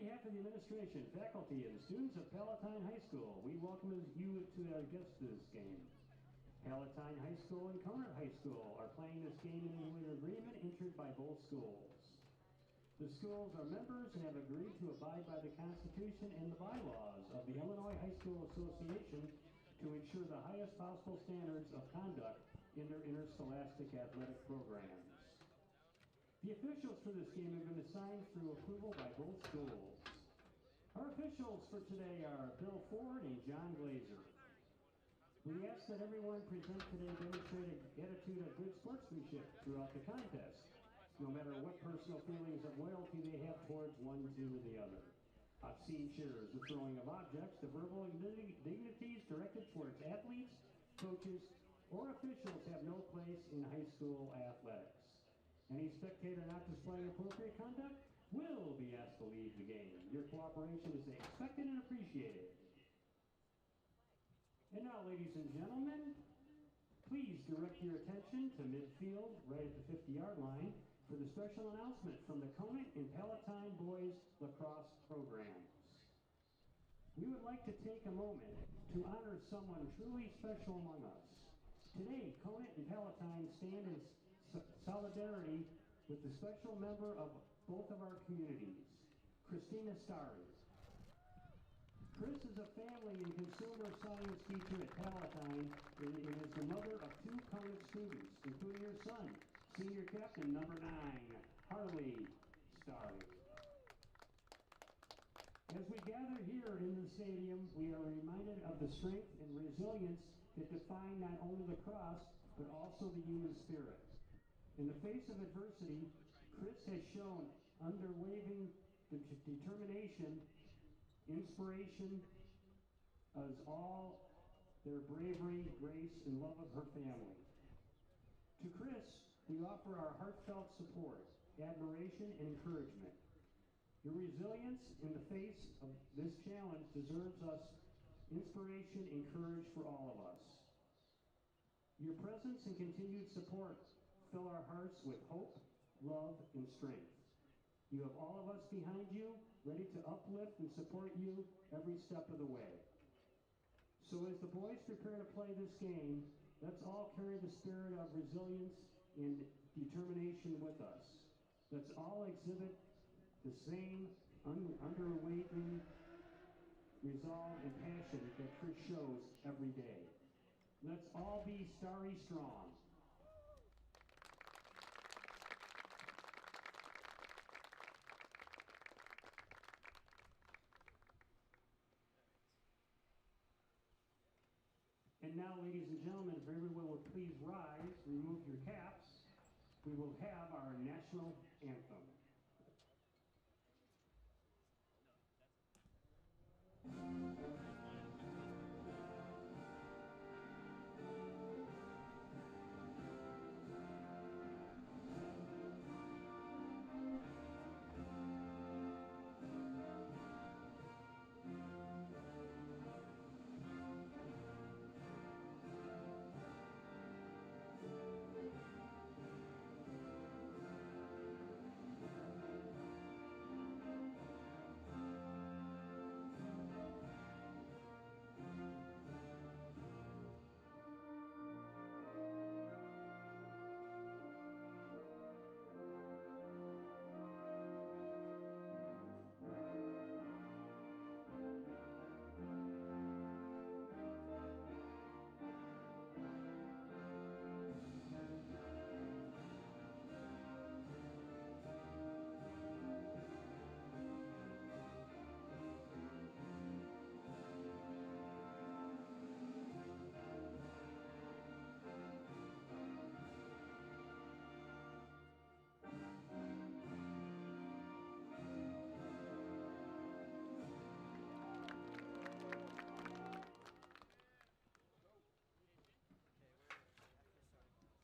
behalf of the administration, faculty, and students of Palatine High School, we welcome you to our guests this game. Palatine High School and Conant High School are playing this game in an agreement entered by both schools. The schools are members and have agreed to abide by the Constitution and the bylaws of the Illinois High School Association to ensure the highest possible standards of conduct in their interscholastic athletic programs. The officials for this game have been assigned through approval by both schools. Our officials for today are Bill Ford and John Glazer. We ask that everyone present today demonstrate an attitude of good sportsmanship throughout the contest, no matter what personal feelings of loyalty they have towards one team or the other. Obscene cheers, the throwing of objects, the verbal indignities directed towards athletes, coaches, or officials have no place in high school athletics. Any spectator not displaying appropriate conduct will be asked to leave the game. Your cooperation is expected and appreciated. And now, ladies and gentlemen, please direct your attention to midfield, right at the 50-yard line, for the special announcement from the Conant and Palatine boys lacrosse programs. We would like to take a moment to honor someone truly special among us. Today, Conant and Palatine stand in solidarity with the special member of both of our communities, Christina Starry. Chris is a family and consumer science teacher at Palatine and is the mother of 2 Conant students, including her son, senior captain number 9, Harley Starry. As we gather here in the stadium, we are reminded of the strength and resilience that define not only lacrosse, but also the human spirit. In the face of adversity, Chris has shown unwavering determination, inspiration as all their bravery, grace, and love of her family. To Chris, we offer our heartfelt support, admiration, and encouragement. Your resilience in the face of this challenge deserves us inspiration and courage for all of us. Your presence and continued support fill our hearts with hope, love, and strength. You have all of us behind you, ready to uplift and support you every step of the way. So as the boys prepare to play this game, let's all carry the spirit of resilience and determination with us. Let's all exhibit the same unwavering resolve and passion that Chris shows every day. Let's all be Starry strong. And now, ladies and gentlemen, if everyone will please rise, remove your caps, we will have our national anthem.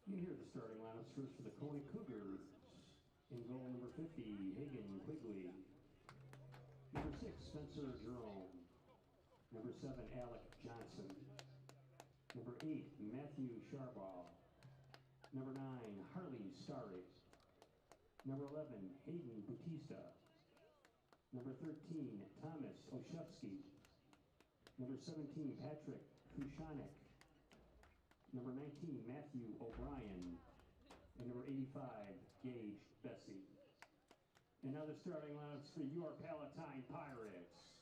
You hear the starting lineups first for the Conant Cougars. In goal, number 50, Hagen Quigley. Number 6, Spencer Jerome. Number 7, Alec Johnson. Number 8, Matthew Sharbaugh. Number 9, Harley Starry. Number 11, Hayden Bautista. Number 13, Thomas Oshevsky. Number 17, Patrick Kushanek. Number 19, Matthew O'Brien. And number 85, Gage Bessie. And now the starting lineups for your Palatine Pirates.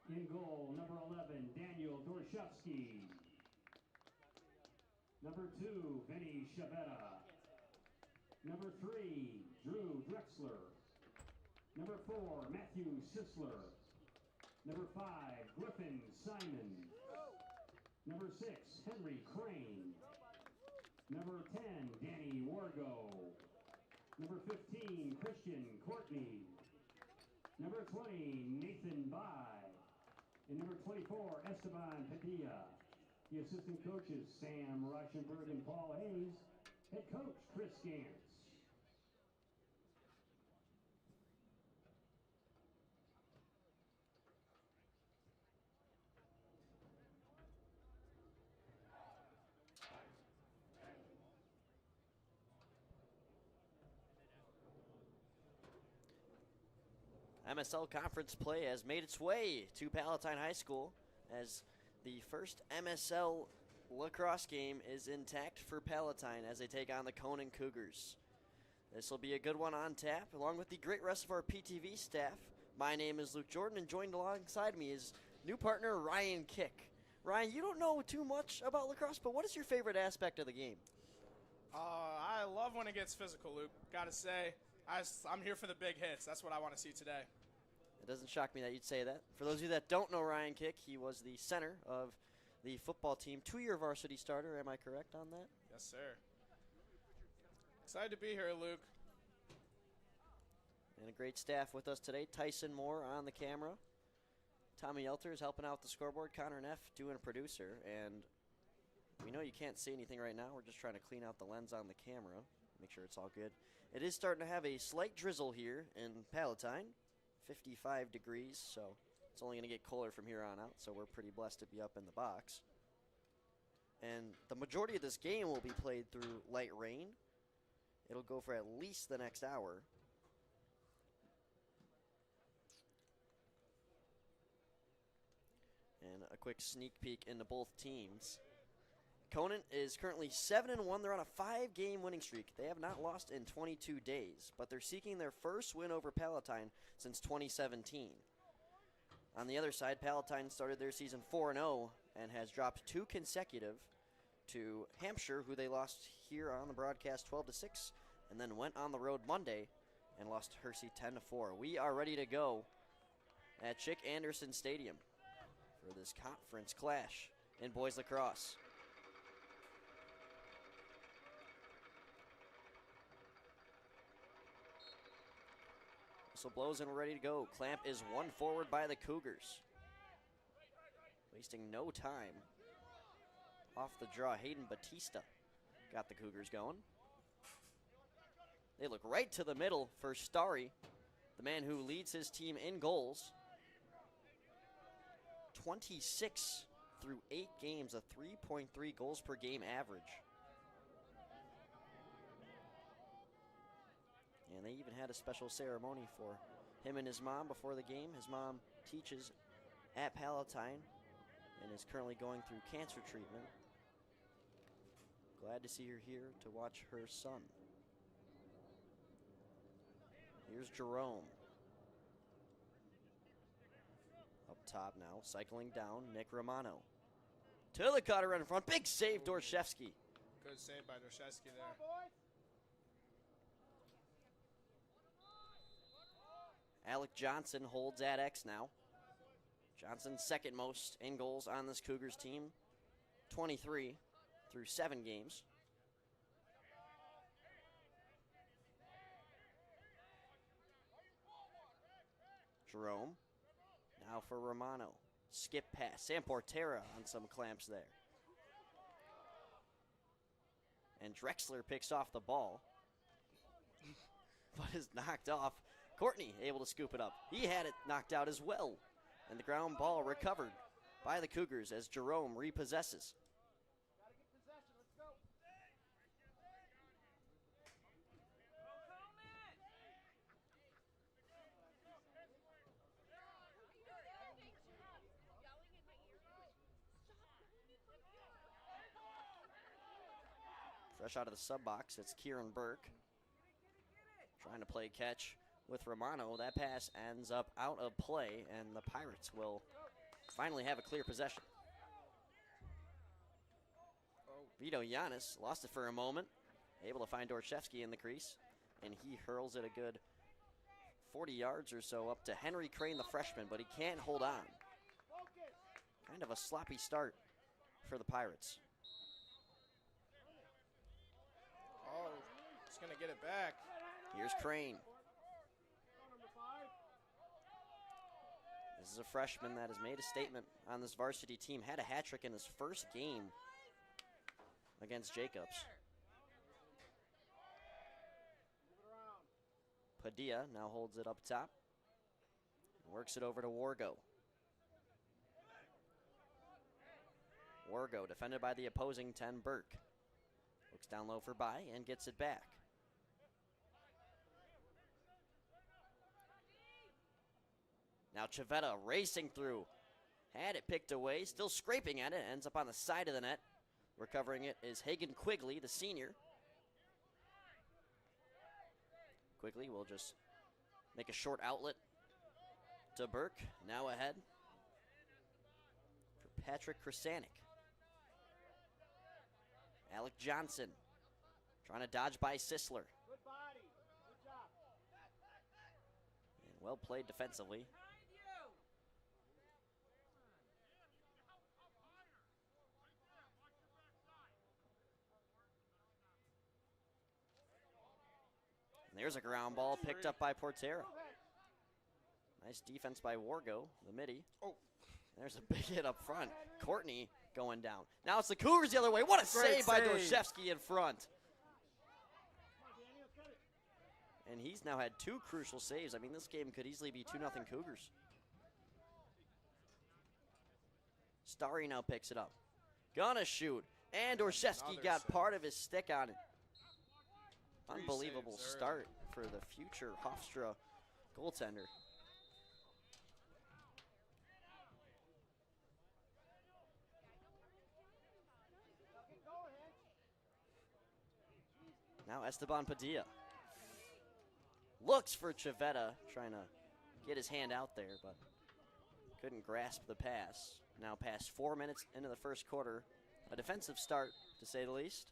In goal, number 11, Daniel Dorshevsky. Number 2, Vinny Shabetta. Number 3, Drew Drexler. Number 4, Matthew Sisler. Number 5, Griffin Simon. Number 6, Henry Crane. Number 10, Danny Wargo. Number 15, Christian Courtney. Number 20, Nathan Bai. And number 24, Esteban Padilla. The assistant coaches, Sam Reichenberg and Paul Hayes. Head coach, Chris Gantz. MSL Conference play has made its way to Palatine High School as the first MSL lacrosse game is intact for Palatine as they take on the Conant Cougars. This will be a good one on tap, along with the great rest of our PTV staff. My name is Luke Jorden, and joined alongside me is new partner Ryan Kick. Ryan, you don't know too much about lacrosse, but what is your favorite aspect of the game? I love when it gets physical, Luke. Gotta say, I'm here for the big hits. That's what I want to see today. It doesn't shock me that you'd say that. For those of you that don't know Ryan Kick, he was the center of the football team, 2-year varsity starter. Am I correct on that? Yes, sir. Excited to be here, Luke. And a great staff with us today. Tyson Moore on the camera. Tommy Elter is helping out the scoreboard. Connor Neff doing producer. And we know you can't see anything right now. We're just trying to clean out the lens on the camera. Make sure it's all good. It is starting to have a slight drizzle here in Palatine. 55 degrees, so it's only going to get colder from here on out, so we're pretty blessed to be up in the box. And the majority of this game will be played through light rain. It'll go for at least the next hour. And a quick sneak peek into both teams. Conant is currently 7-1. They're on a 5-game winning streak. They have not lost in 22 days, but they're seeking their first win over Palatine since 2017. On the other side, Palatine started their season 4-0 and has dropped 2 consecutive to Hampshire, who they lost here on the broadcast 12-6, and then went on the road Monday and lost to Hersey 10-4. We are ready to go at Chick Anderson Stadium for this conference clash in boys lacrosse. Whistle blows and we're ready to go. Clamp is one forward by the Cougars. Wasting no time. Off the draw, Hayden Batista got the Cougars going. They look right to the middle for Starry, the man who leads his team in goals. 26 through 8 games, a 3.3 goals per game average. And they even had a special ceremony for him and his mom before the game. His mom teaches at Palatine and is currently going through cancer treatment. Glad to see her here to watch her son. Here's Jerome. Up top now, cycling down, Nick Romano. To the cutter in front, big save, Dorshevsky. Good save by Dorshevsky there. Alec Johnson holds at X now. Johnson's second most in goals on this Cougars team. 23 through 7 games. Jerome. Now for Romano. Skip pass. Sam Portera on some clamps there. And Drexler picks off the ball. But is knocked off. Courtney able to scoop it up. He had it knocked out as well. And the ground ball recovered by the Cougars as Jerome repossesses. Fresh out of the sub box, it's Kieran Burke. Trying to play catch with Romano. That pass ends up out of play, and the Pirates will finally have a clear possession. Vito Yanis lost it for a moment. Able to find Dorshevsky in the crease, and he hurls it a good 40 yards or so up to Henry Crane, the freshman, but he can't hold on. Kind of a sloppy start for the Pirates. Oh, he's going to get it back. Here's Crane. This is a freshman that has made a statement on this varsity team. Had a hat trick in his first game against Jacobs. Padilla now holds it up top. Works it over to Wargo. Wargo defended by the opposing 10, Burke. Looks down low for Bai and gets it back. Now Chavetta racing through. Had it picked away, still scraping at it. Ends up on the side of the net. Recovering it is Hagen Quigley, the senior. Quigley will just make a short outlet to Burke. Now ahead for Patrick Krasanik. Alec Johnson trying to dodge by Sisler. Good body. Good job. And well played defensively. And there's a ground ball picked up by Portera. Nice defense by Wargo, the midi. Oh. There's a big hit up front. Courtney going down. Now it's the Cougars the other way. What a Great save by save. Dorshevsky in front. And he's now had 2 crucial saves. I mean, this game could easily be 2-0 Cougars. Starry now picks it up. Gonna shoot. And Dorshevsky Another got save. part of his stick on it. 3 Unbelievable saves early. start for the future Hofstra goaltender. Now Esteban Padilla looks for Chavetta, trying to get his hand out there, but couldn't grasp the pass. Now past 4 minutes into the first quarter. A defensive start, to say the least.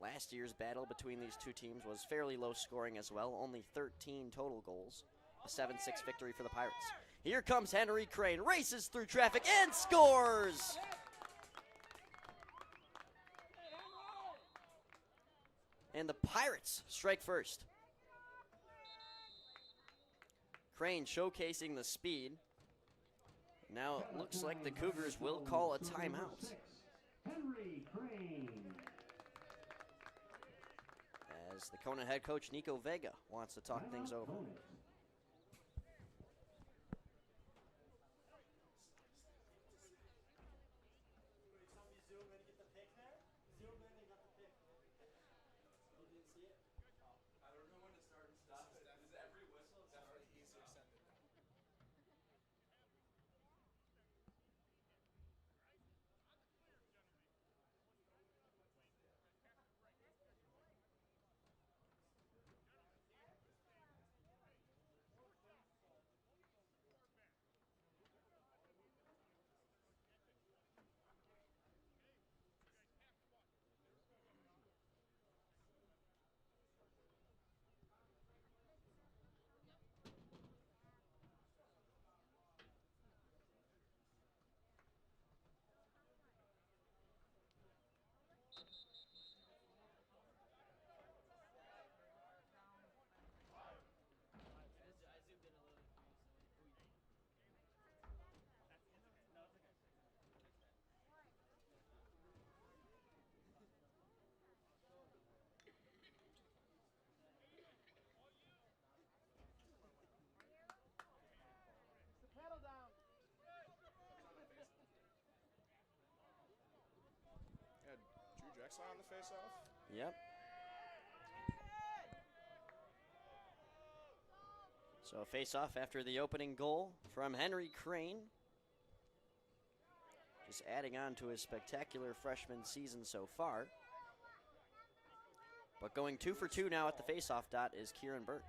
Last year's battle between these two teams was fairly low scoring as well, only 13 total goals. A 7-6 victory for the Pirates. Here comes Henry Crane, races through traffic and scores! And the Pirates strike first. Crane showcasing the speed. Now it looks like the Cougars will call a timeout. Henry Crane. As the Conant head coach Nico Vega wants to talk things over. On the face-off. Yep. So a face-off after the opening goal from Henry Crane. just adding on to his spectacular freshman season so far. But going 2 for 2 now at the faceoff dot is Kieran Burke.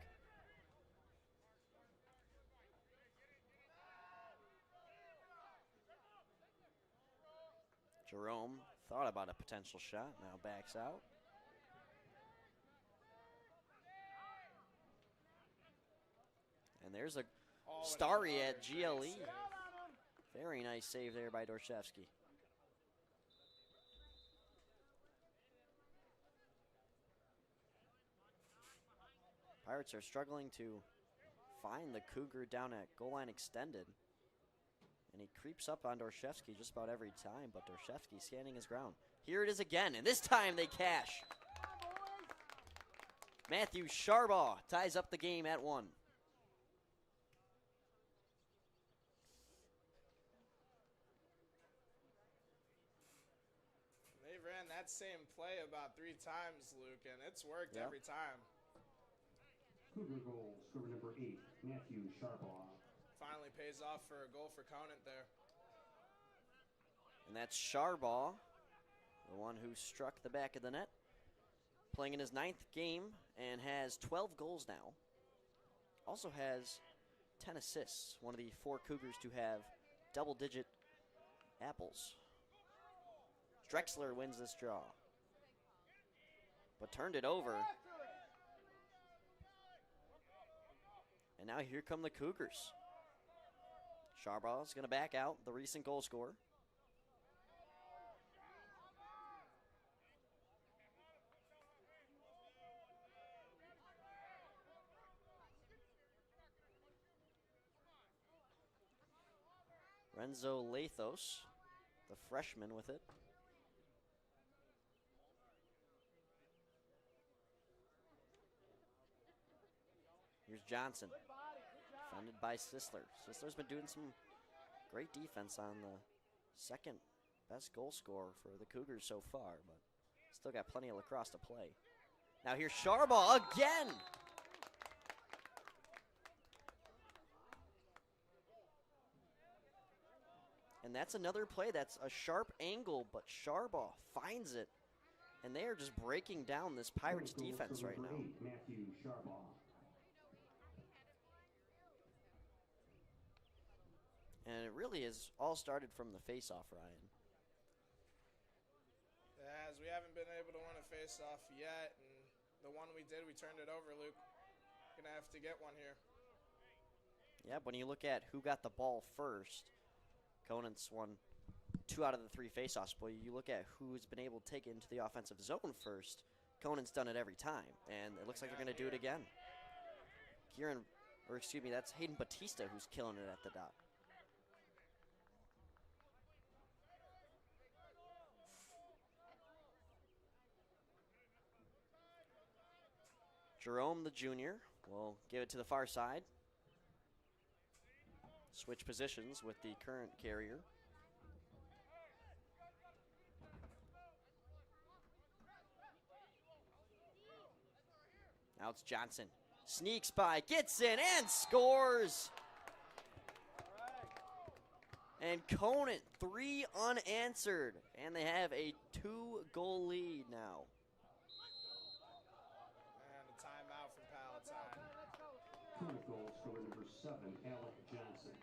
Jerome thought about a potential shot, now backs out. And there's a starry at GLE. Very nice save there by Dorshevsky. Pirates are struggling to find the Cougar down at goal line extended. And he creeps up on Dorshevsky just about every time, but Dorshevsky standing his ground. Here it is again, and this time they cash. Matthew Sharbaugh ties up the game at 1. They ran that same play about 3 times, Luke, and it's worked every time. Cougar goal, scorer number 8, Matthew Sharbaugh. Finally pays off for a goal for Conant there. And that's Sharbaugh, the one who struck the back of the net. Playing in his 9th game and has 12 goals now. Also has 10 assists, one of the 4 Cougars to have double-digit apples. Drexler wins this draw, but turned it over. And now here come the Cougars. Sharbaugh's going to back out, the recent goal scorer. Renzo Lathos, the freshman, with it. Here's Johnson, defended by Sisler. Sisler's been doing some great defense on the second best goal scorer for the Cougars so far, but still got plenty of lacrosse to play. Now here's Sharbaugh again. And that's another play that's a sharp angle, but Sharbaugh finds it. And they are just breaking down this Pirates defense right now. Matthew Sharbaugh. And it really is all started from the face-off, Ryan. As we haven't been able to win a face-off yet, and the one we did, we turned it over, Luke. Gonna have to get one here. Yeah, when you look at who got the ball first, Conant's won 2 out of the 3 face-offs. But you look at who's been able to take it into the offensive zone first, Conant's done it every time, and it looks like they're gonna do it again. That's Hayden Batista who's killing it at the dot. Jerome, the junior, will give it to the far side. Switch positions with the current carrier. Now it's Johnson. Sneaks by, gets in, and scores! And Conant, 3 unanswered. And they have a 2-goal lead now. Goal scorer number 7, Alec Johnson.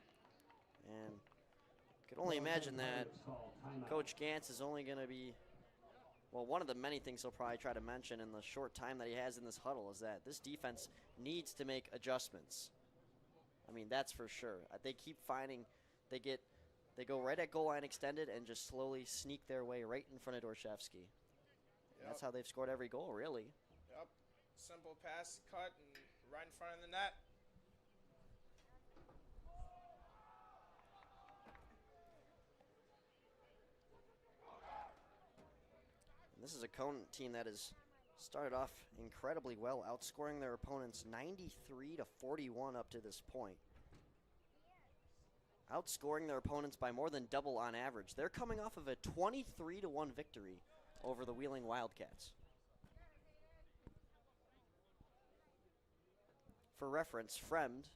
And I can only imagine that Coach Gantz is only going to be, well, one of the many things he'll probably try to mention in the short time that he has in this huddle is that this defense needs to make adjustments. I mean, that's for sure. They keep finding, they go right at goal line extended and just slowly sneak their way right in front of Dorshevsky. Yep. That's how they've scored every goal, really. Yep. Simple pass, cut, and right in front of the net. This is a Conant team that has started off incredibly well, outscoring their opponents 93-41 up to this point. Outscoring their opponents by more than double on average. They're coming off of a 23-1 victory over the Wheeling Wildcats. For reference, Fremd,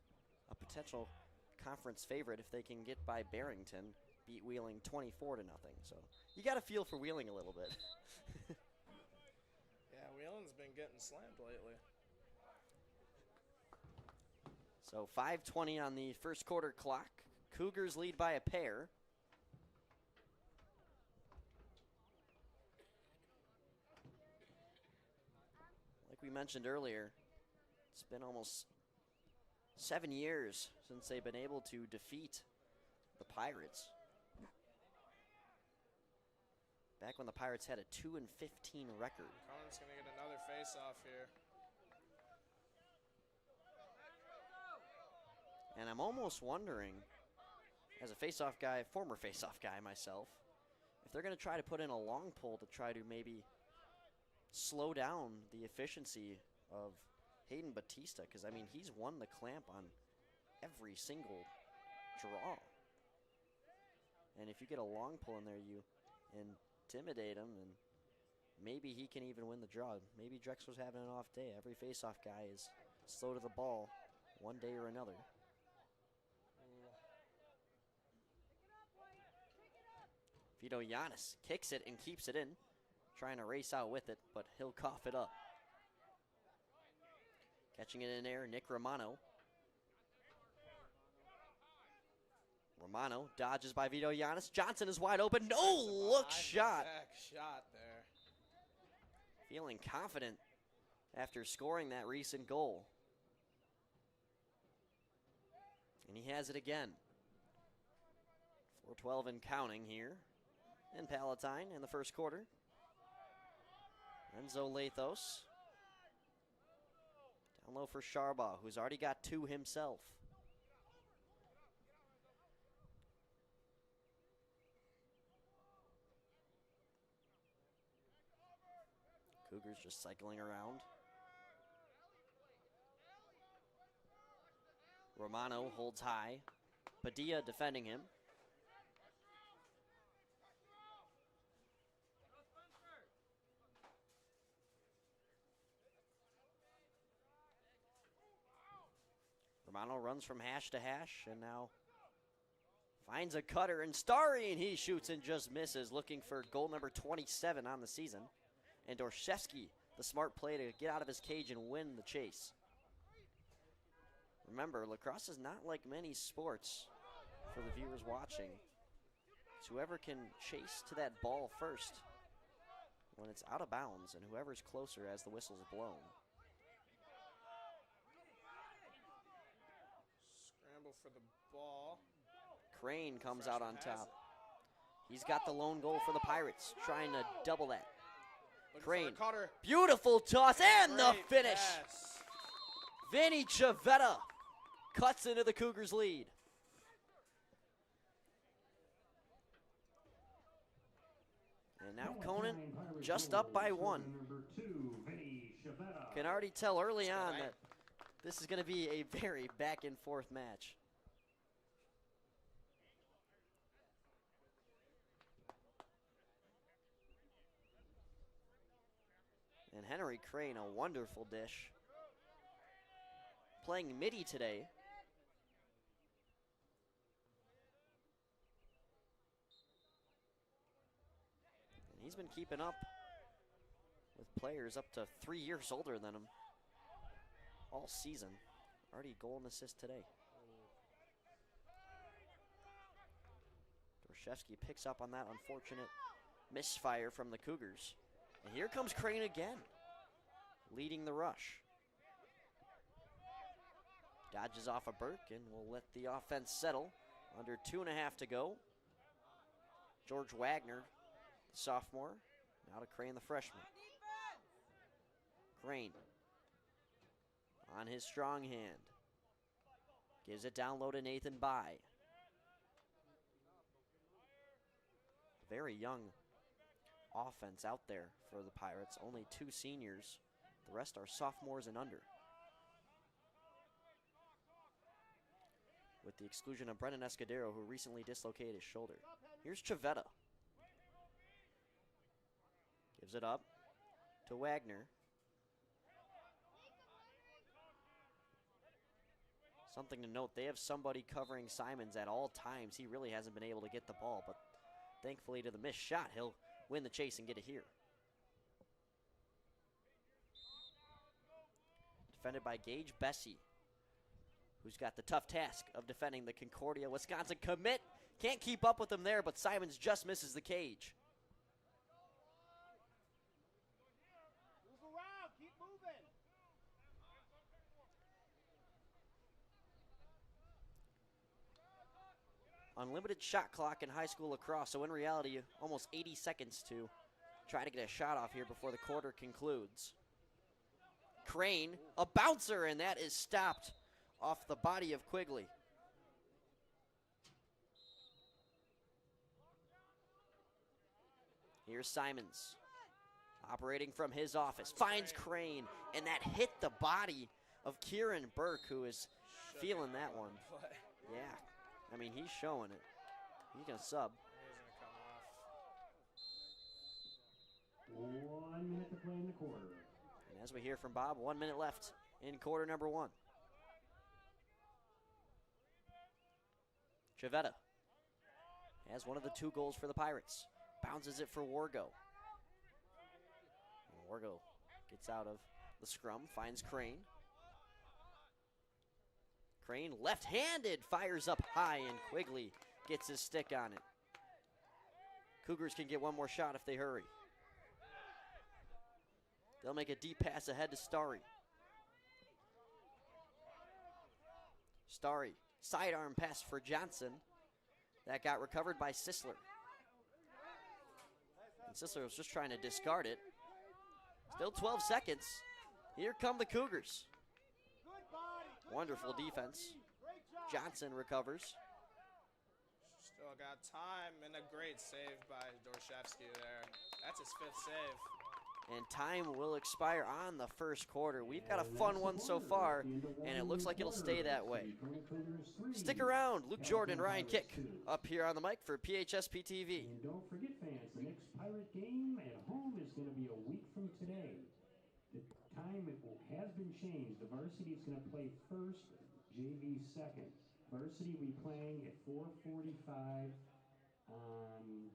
a potential conference favorite if they can get by Barrington, beat Wheeling 24-0. So you got to feel for Wheeling a little bit. Yeah, Wheeling's been getting slammed lately. So 5:20 on the first quarter clock. Cougars lead by a pair. Like we mentioned earlier, it's been almost 7 years since they've been able to defeat the Pirates. Back when the Pirates had a 2-15 record. Conant's going to get another face-off here. And I'm almost wondering, as a face-off guy, former face-off guy myself, if they're going to try to put in a long pull to try to maybe slow down the efficiency of Hayden Batista, because, I mean, he's won the clamp on every single draw. And if you get a long pull in there, you intimidate him, and maybe he can even win the draw. Maybe Drexler's having an off day. Every face-off guy is slow to the ball one day or another. Vito Giannis kicks it and keeps it in, trying to race out with it, but he'll cough it up. Catching it in there, Nick Romano. Romano dodges by Vito Giannis. Johnson is wide open. No look shot. Shot there. Feeling confident after scoring that recent goal. And he has it again. 4:12 and counting here in Palatine in the first quarter. Renzo Lathos. Down low for Sharbaugh, who's already got 2 himself. Cougars just cycling around. Romano holds high. Padilla defending him. Romano runs from hash to hash and now finds a cutter and Starry, and he shoots and just misses, looking for goal number 27 on the season. And Dorshevsky, the smart play to get out of his cage and win the chase. Remember, lacrosse is not like many sports for the viewers watching. It's whoever can chase to that ball first when it's out of bounds, and whoever's closer as the whistle's blown. Scramble for the ball. Crane comes out on top. He's got the lone goal for the Pirates, trying to double that. Crane, beautiful toss, and the finish. Pass. Vinny Chavetta cuts into the Cougars' lead. And now Conant just up by 1. Can already tell early on that this is going to be a very back and forth match. And Henry Crane, a wonderful dish. Playing midi today. And he's been keeping up with players up to 3 years older than him all season. Already goal and assist today. Dorshevsky picks up on that unfortunate misfire from the Cougars. And here comes Crane again, leading the rush. Dodges off a Burke and will let the offense settle. Under 2.5 to go. George Wagner, the sophomore, now to Crane, the freshman. Crane on his strong hand. Gives it down low to Nathan By. Very young offense out there for the Pirates. Only 2 seniors. The rest are sophomores and under. With the exclusion of Brennan Escudero, who recently dislocated his shoulder. Here's Chavetta. Gives it up to Wagner. Something to note, they have somebody covering Simons at all times. He really hasn't been able to get the ball, but thankfully to the missed shot, he'll win the chase and get it here. Defended by Gage Bessie, who's got the tough task of defending the Concordia Wisconsin commit. Can't keep up with him there, but Simons just misses the cage. Move around. Keep moving. Unlimited shot clock in high school lacrosse, so in reality, almost 80 seconds to try to get a shot off here before the quarter concludes. Crane, a bouncer, and that is stopped off the body of Quigley. Here's Simons, operating from his office, finds Crane, and that hit the body of Kieran Burke, who is feeling that one. Yeah, I mean, he's showing it. He's going to sub. He's going to come off. 1 minute to play in the quarter. And as we hear from Bob, 1 minute left in quarter number one. Chavetta has one of the 2 goals for the Pirates. Bounces it for Wargo. And Wargo gets out of the scrum, finds Crane. Crane left-handed, fires up high, and Quigley gets his stick on it. Cougars can get one more shot if they hurry. They'll make a deep pass ahead to Starry. Starry, sidearm pass for Johnson. That got recovered by Sisler. And Sisler was just trying to discard it. Still 12 seconds. Here come the Cougars. Wonderful defense. Johnson recovers. Still got time, and a great save by Dorshevsky there. That's his 5th save. And time will expire on the first quarter. We've got a fun one so far, and it looks like it'll stay that way. Stick around. Luke Jorden, Ryan Kick, up here on the mic for PHS PTV. And don't forget, fans, the next Pirate game at home is going to be a week from today. The time has been changed. The Varsity is going to play first, JV second. Varsity will be playing at 4:45 on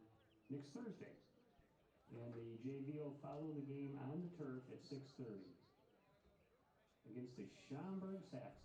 next Thursday. And the JV will follow the game on the turf at 6:30 against the Schaumburg Saxons.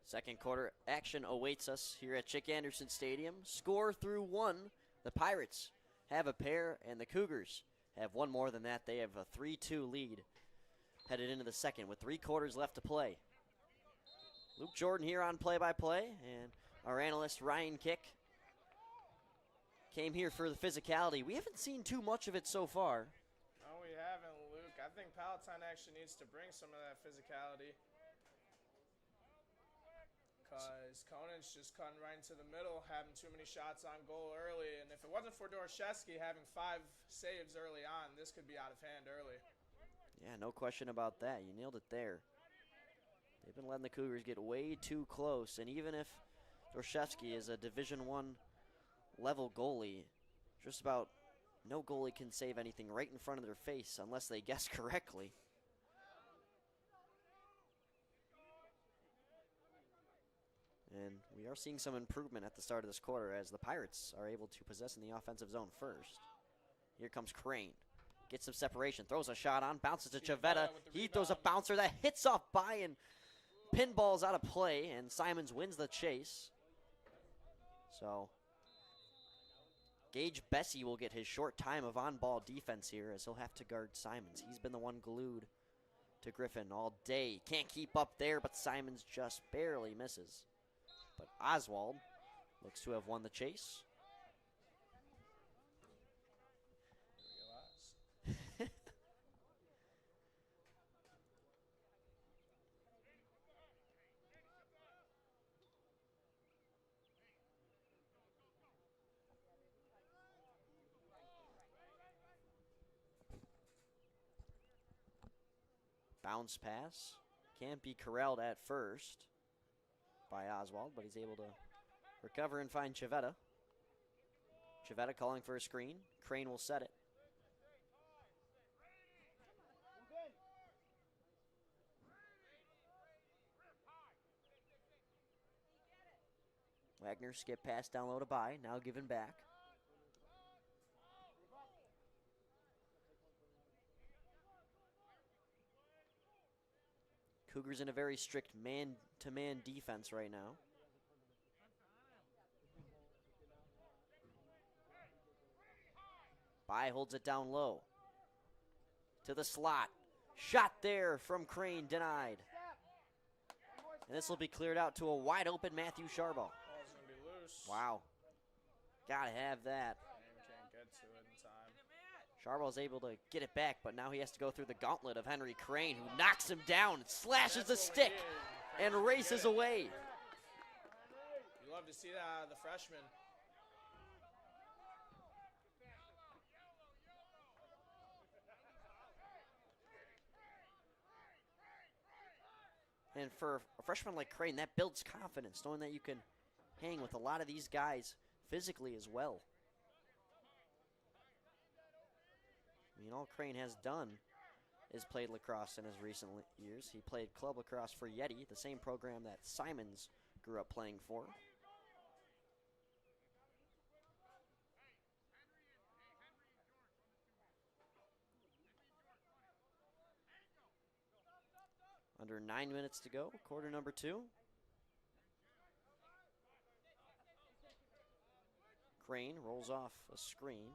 Second quarter action awaits us here at Chick Anderson Stadium. Score through 1. The Pirates have a pair, and the Cougars have one more than that. They have a 3-2 lead headed into the second with 3 quarters left to play. Luke Jorden here on play-by-play, and our analyst Ryan Kick came here for the physicality. We haven't seen too much of it so far. No, we haven't, Luke. I think Palatine actually needs to bring some of that physicality. Because Conant's just cutting right into the middle, having too many shots on goal early. And if it wasn't for Dorshevsky having 5 saves early on, this could be out of hand early. Yeah, no question about that. You nailed it there. They've been letting the Cougars get way too close. And even if Dorshevsky is a Division I level goalie, just about no goalie can save anything right in front of their face unless they guess correctly. And we are seeing some improvement at the start of this quarter as the Pirates are able to possess in the offensive zone first. Here comes Crane. Gets some separation, throws a shot on, bounces to Chavetta. He throws a bouncer that hits off by and pinballs out of play, and Simons wins the chase. So Gage Bessie will get his short time of on-ball defense here as he'll have to guard Simons. He's been the one glued to Griffin all day. Can't keep up there, but Simons just barely misses. But Oswald looks to have won the chase. Bounce pass. Can't be corralled at first by Oswald, but he's able to recover and find Chavetta. Chavetta calling for a screen. Crane will set it. Wagner skip pass down low to By, now given back. Cougars in a very strict man-to-man defense right now. By holds it down low. To the slot. Shot there from Crane, denied. And this will be cleared out to a wide open Matthew Sharbaugh. Ball's gonna be loose. Wow. Gotta have that. Can't get to it in time. Charbaugh's able to get it back, but now he has to go through the gauntlet of Henry Crane, who knocks him down, slashes the stick, and races away. You love to see that out of the freshman. And for a freshman like Crane, that builds confidence, knowing that you can hang with a lot of these guys physically as well. I mean, all Crane has done is played lacrosse in his recent years. He played club lacrosse for Yeti, the same program that Simons grew up playing for. Under 9 minutes to go, quarter number 2. Crane rolls off a screen.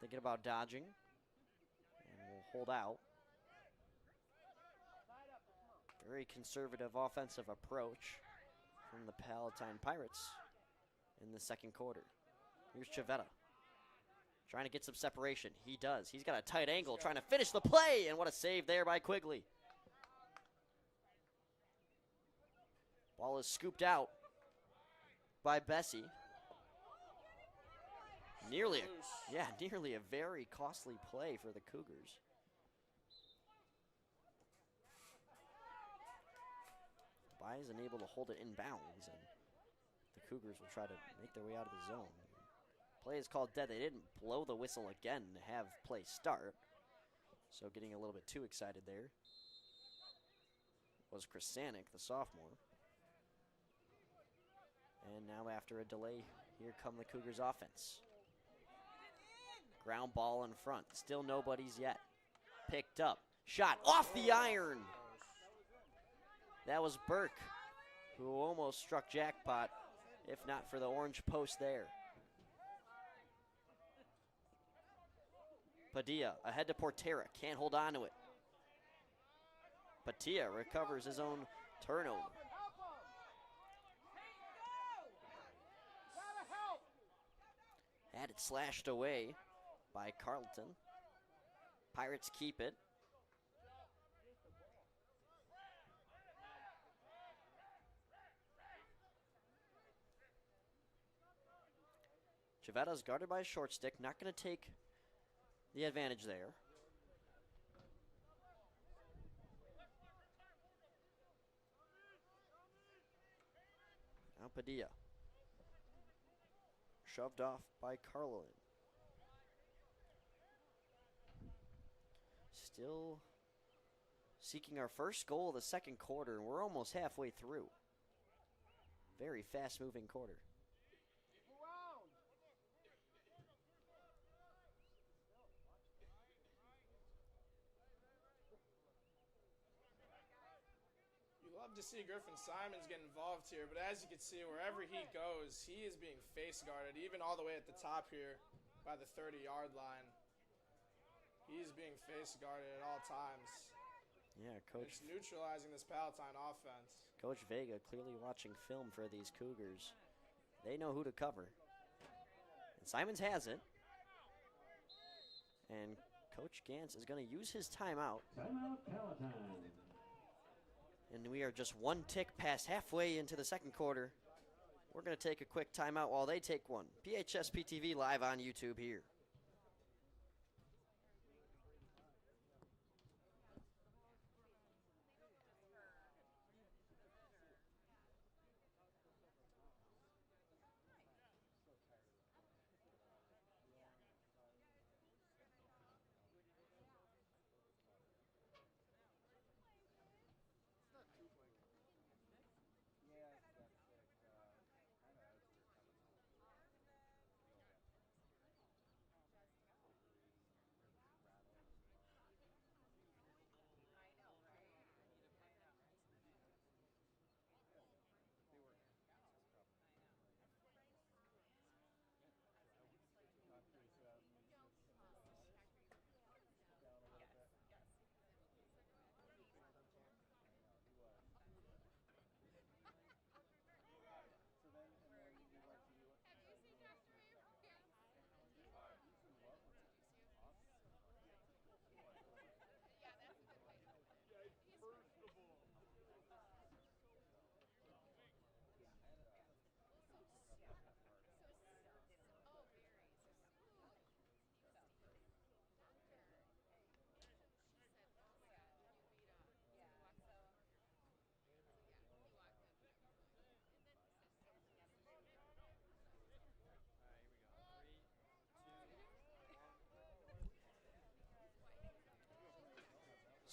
Thinking about dodging. And will hold out. Very conservative offensive approach from the Palatine Pirates in the second quarter. Here's Chavetta. Trying to get some separation. He does. He's got a tight angle trying to finish the play. And what a save there by Quigley. Ball is scooped out by Bessie. Nearly a very costly play for the Cougars. By is unable to hold it in bounds, and the Cougars will try to make their way out of the zone. Play is called dead. They didn't blow the whistle again to have play start. So getting a little bit too excited there was Krasanik, the sophomore. And now after a delay, here come the Cougars offense. Ground ball in front. Still nobody's yet. Picked up. Shot off the iron. That was Burke, who almost struck jackpot, if not for the orange post there. Padilla ahead to Portera. Can't hold on to it. Padilla recovers his own turnover. Had it slashed away by Carlton. Pirates keep it. Chavetta's guarded by a short stick. Not going to take the advantage there. Now Padilla. Shoved off by Carlin. Still seeking our first goal of the second quarter, and we're almost halfway through. Very fast-moving quarter. You love to see Griffin Simons get involved here, but as you can see, wherever he goes, he is being face guarded, even all the way at the top here by the 30-yard line. He's being face guarded at all times. Yeah, Coach. It's neutralizing this Palatine offense. Coach Vega clearly watching film for these Cougars. They know who to cover. And Simons has it. And Coach Gantz is going to use his timeout. Timeout, Palatine. And we are just one tick past halfway into the second quarter. We're going to take a quick timeout while they take one. PHS PTV live on YouTube here.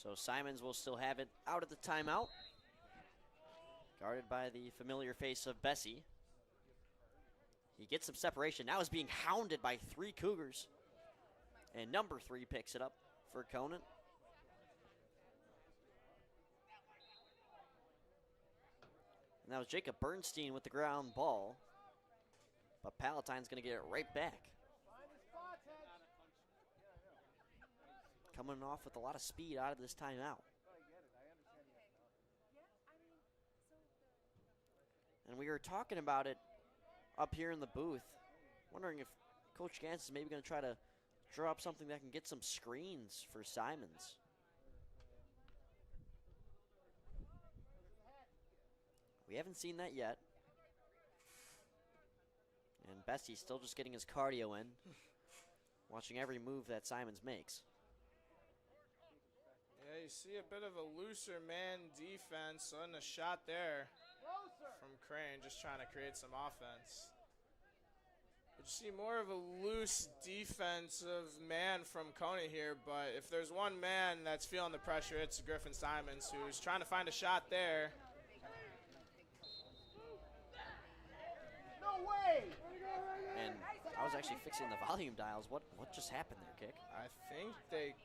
So Simons will still have it out at the timeout. Guarded by the familiar face of Bessie. He gets some separation. Now is being hounded by 3 Cougars. And number 3 picks it up for Conant. And that was Jacob Bernstein with the ground ball. But Palatine's going to get it right back. Coming off with a lot of speed out of this timeout. And we were talking about it up here in the booth, wondering if Coach Gantz is maybe going to try to draw up something that can get some screens for Simons. We haven't seen that yet. And Bessie's still just getting his cardio in, watching every move that Simons makes. Yeah, you see a bit of a looser man defense on the shot there from Crane, just trying to create some offense. But you see more of a loose defensive man from Conant here, but if there's one man that's feeling the pressure, it's Griffin Simons, who's trying to find a shot there. No way! And I was actually fixing the volume dials. What just happened there, Kick? I think they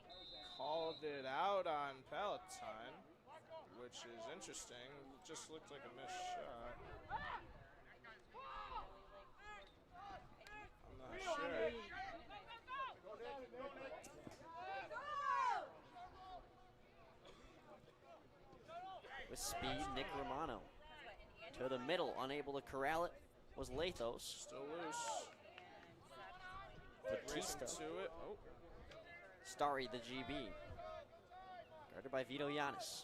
called it out on Palatine, which is interesting. It just looked like a missed shot. I'm not sure. With speed, Nick Romano. To the middle, unable to corral it, was Lathos. Still loose. Batista. Racing to it. Oh. Starry, the GB. Guarded by Vito Yanis.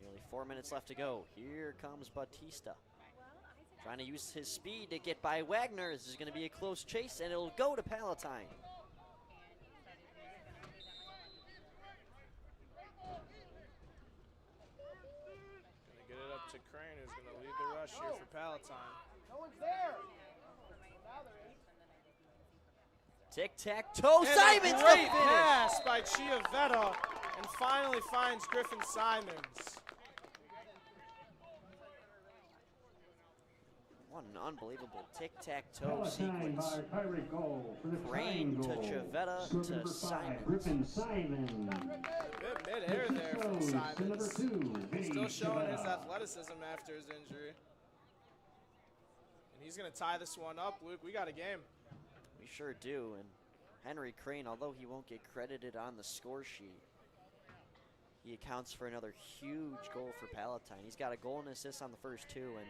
Nearly 4 minutes left to go. Here comes Batista. Trying to use his speed to get by Wagner. This is going to be a close chase, and it'll go to Palatine. To Crane, who's going to lead the rush here for Palatine. No one's there. Tic-tac-toe, And Simons a the great finish. pass by Chiavetta, and finally finds Griffin Simons. What an unbelievable tic-tac-toe Palatine sequence. Pirate goal for the Crane to triangle. Chiavetta Score to number 5, Simons. Griffin Simon. Bit mid-air there from To number Simons. 2, Still showing his Chiavetta. athleticism after his injury. And he's going to tie this one up, Luke. We got a game. We sure do, and Henry Crane, although he won't get credited on the score sheet, he accounts for another huge goal for Palatine. He's got a goal and assist on the first two, and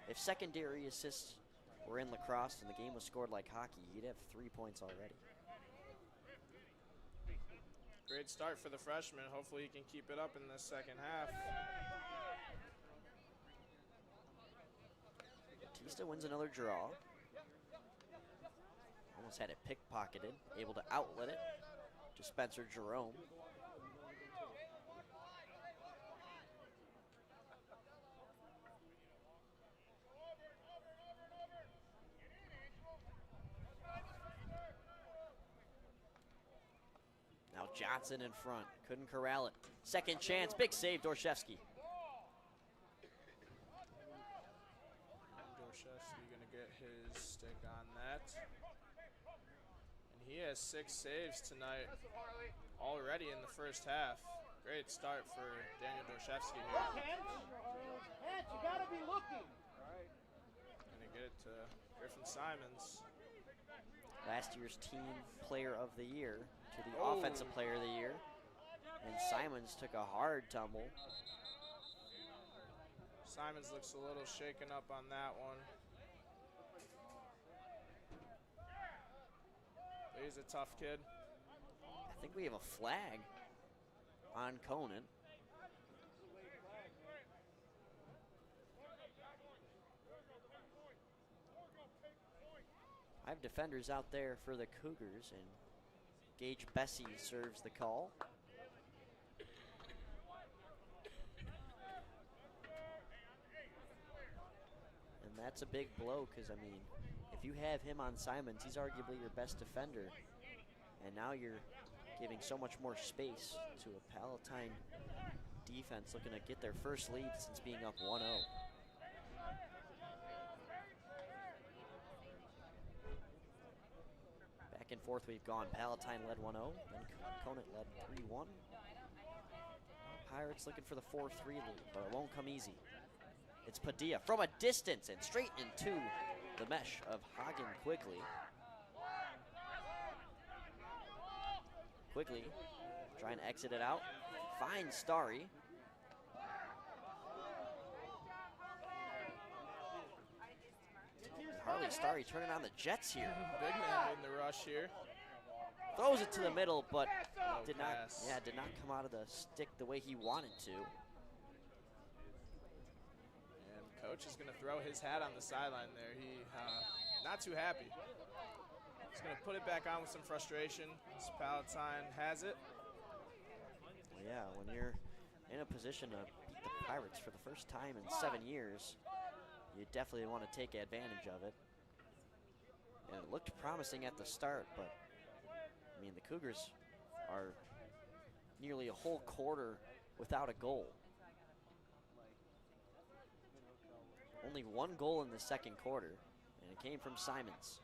if secondary assists were in lacrosse and the game was scored like hockey, he'd have 3 points already. Great start for the freshman. Hopefully he can keep it up in the second half. Batista wins another draw. Almost had it pickpocketed, able to outlet it to Spencer Jerome. Now Johnson in front, couldn't corral it. Second chance, big save, Dorshevsky. Dorshevsky going to get his stick on that. And he has 6 saves tonight already in the first half. Great start for Daniel Dorshevsky here. Hence, you gotta be looking. Going to get it to Griffin Simons. Last year's team player of the year to the Oh. offensive player of the year. And Simons took a hard tumble. Simons looks a little shaken up on that one. But he's a tough kid. I think we have a flag on Conant. I have defenders out there for the Cougars, and Gage Bessie serves the call. And that's a big blow because, I mean, if you have him on Simons, he's arguably your best defender. And now you're giving so much more space to a Palatine defense looking to get their first lead since being up 1-0. Back and forth we've gone. Palatine led 1-0, then Conant led 3-1. Pirates looking for the 4-3 lead, but it won't come easy. It's Padilla from a distance and straight into the mesh of Hagen Quigley. Quigley trying to exit it out. Finds Starry. Harley Starry turning on the Jets here. Big man in the rush here. Throws it to the middle, but did not pass. come out of the stick the way he wanted to. And coach is going to throw his hat on the sideline there. He not too happy. He's going to put it back on with some frustration. As Palatine has it. Well, yeah, when you're in a position to beat the Pirates for the first time in 7 years, you definitely want to take advantage of it. And it looked promising at the start, but I mean, the Cougars are nearly a whole quarter without a goal. Only 1 goal in the second quarter, and it came from Simons.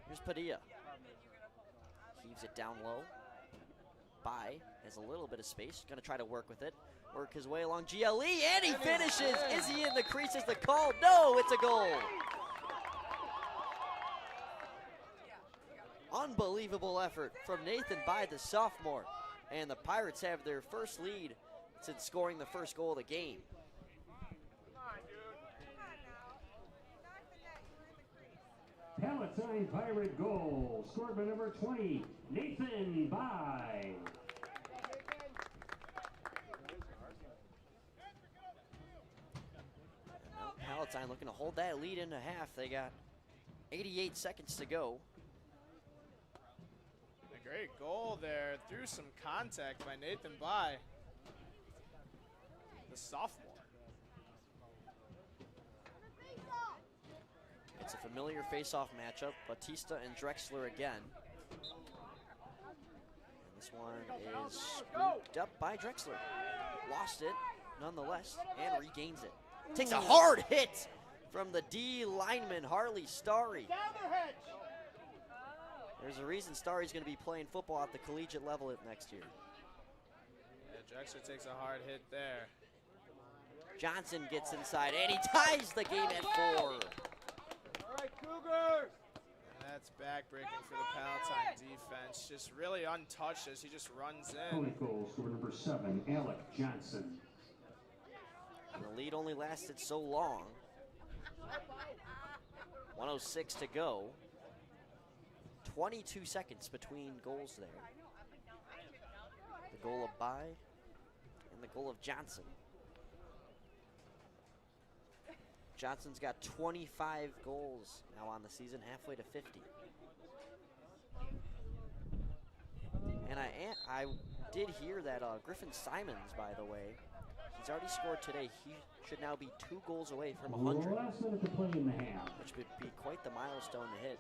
Here's Padilla. Heaves it down low. Bai has a little bit of space. Going to try to work with it. Work his way along GLE, and he finishes. Is he in the crease? Is the call? No, it's a goal. Unbelievable effort from Nathan Bai, the sophomore. And the Pirates have their first lead since scoring the first goal of the game. Palatine Pirate goal, scored by number 20, Nathan Bai. Now Palatine looking to hold that lead into half. They got 88 seconds to go. A great goal there. Through some contact by Nathan Bai, the sophomore. It's It's a familiar face-off matchup. Batista and Drexler again. And this one is scooped up by Drexler. Lost it, nonetheless, and regains it. Takes a hard hit from the D lineman, Harley Starry. There's a reason Starry's going to be playing football at the collegiate level next year. Yeah, Drexler takes a hard hit there. Johnson gets inside, and he ties the game at 4. All right, Cougars. And that's backbreaking for the Palatine defense. Just really untouched as he just runs in. Conant goal scorer number 7, Alec Johnson. And the lead only lasted so long. 1:06 to go. 22 seconds between goals there. The goal of Bai and the goal of Johnson. Johnson's got 25 goals now on the season, halfway to 50. And I did hear that Griffin Simons, by the way, he's already scored today. He should now be 2 goals away from 100, Last minute to play in the half. which would be quite the milestone to hit.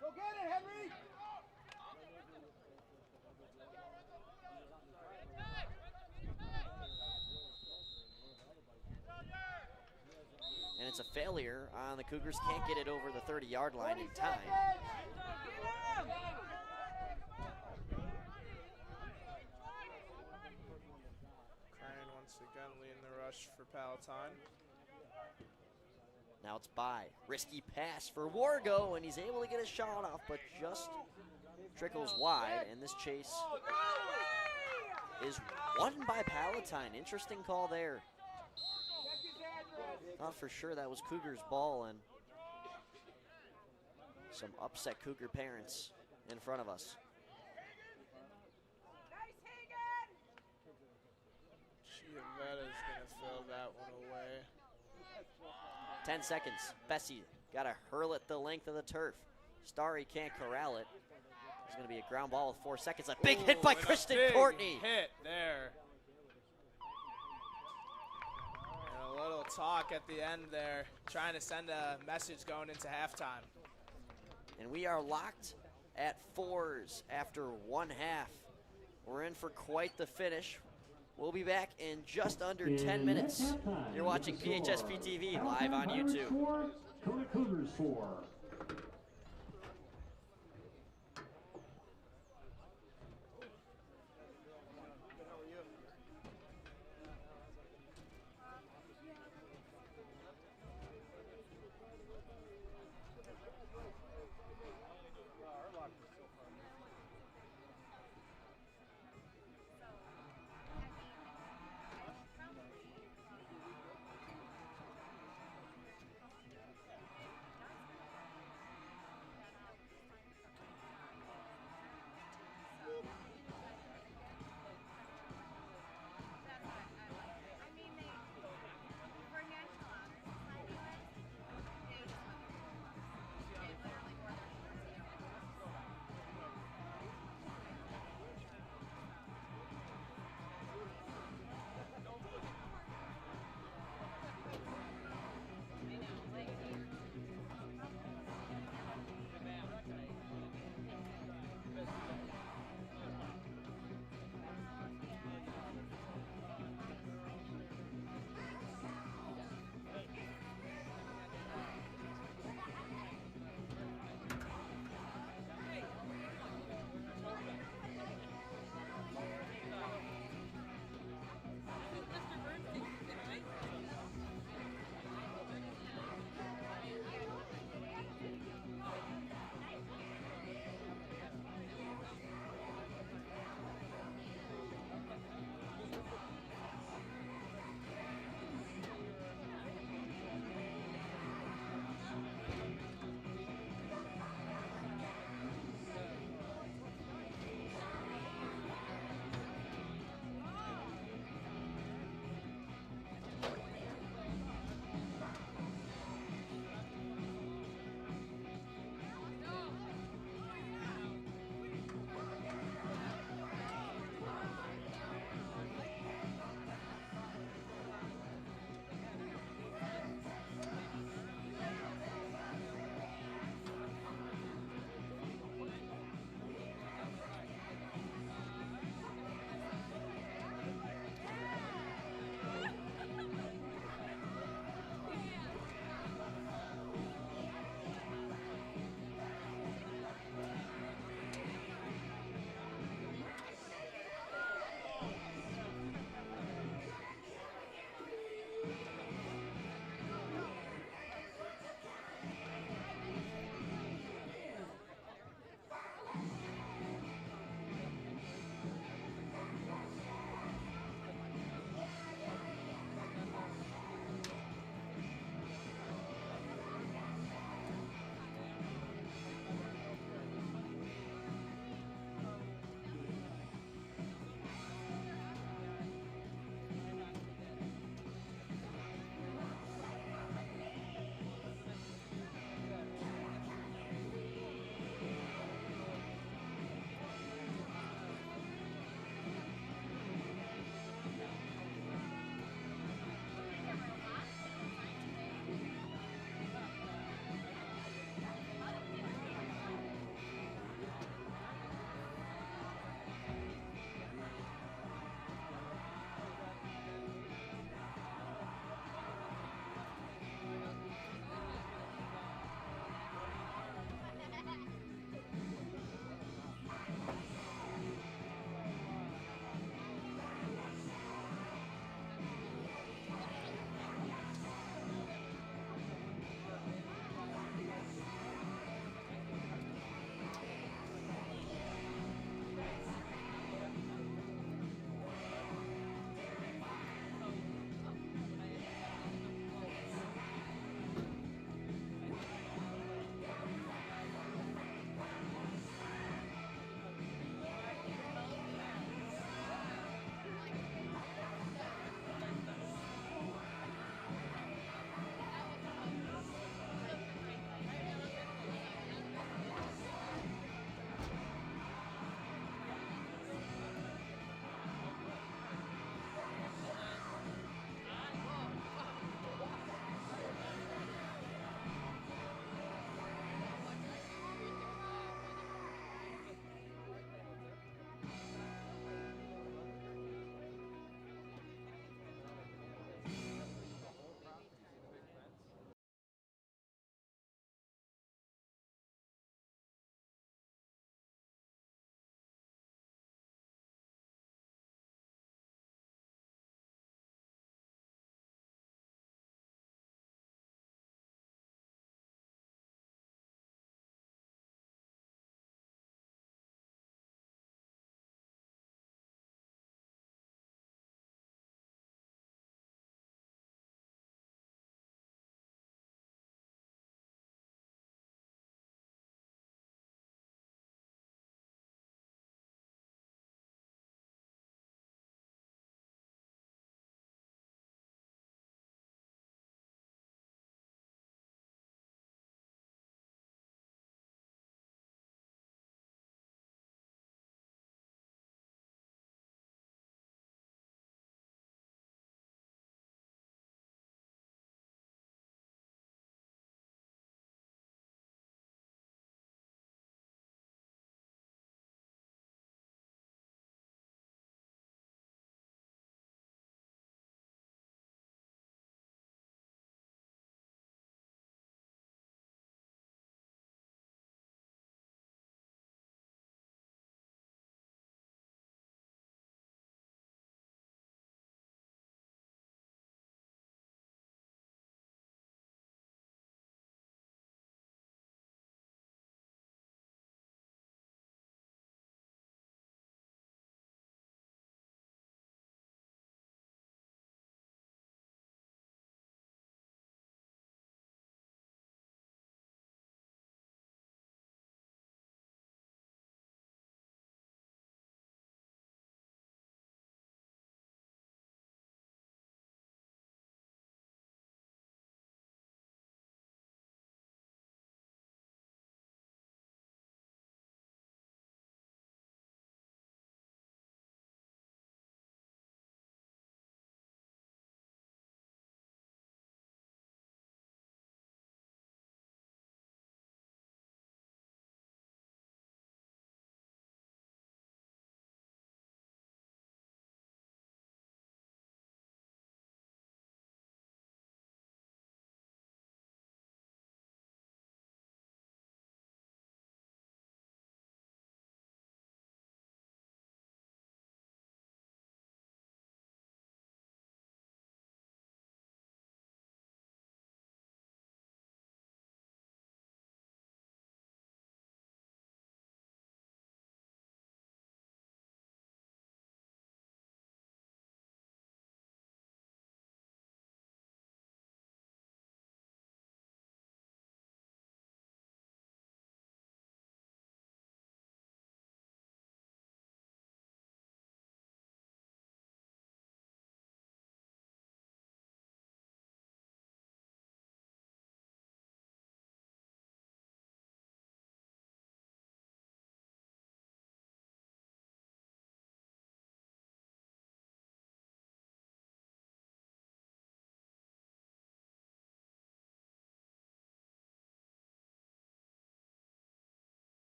Go get it, Henry. And it's a failure on the Cougars. Can't get it over the 30-yard line in time. Crane once again leading the rush for Palatine. Now it's Bai. Risky pass for Wargo, and he's able to get a shot off, but just trickles wide. And this chase is won by Palatine. Interesting call there. Thought for sure that was Cougars' ball, and some upset Cougar parents in front of us. Chiavetta's going to fill that one away. 10 seconds. Bessie got to hurl it the length of the turf. Starry can't corral it. It's going to be a ground ball with 4 seconds. A big hit by And a Kristen big Courtney. Hit there. And a little talk at the end there, trying to send a message going into halftime. And we are locked at 4s after 1 half. We're in for quite the finish. We'll be back in just under 10 minutes. You're watching PHS PTV live on YouTube. Conant Cougars 4.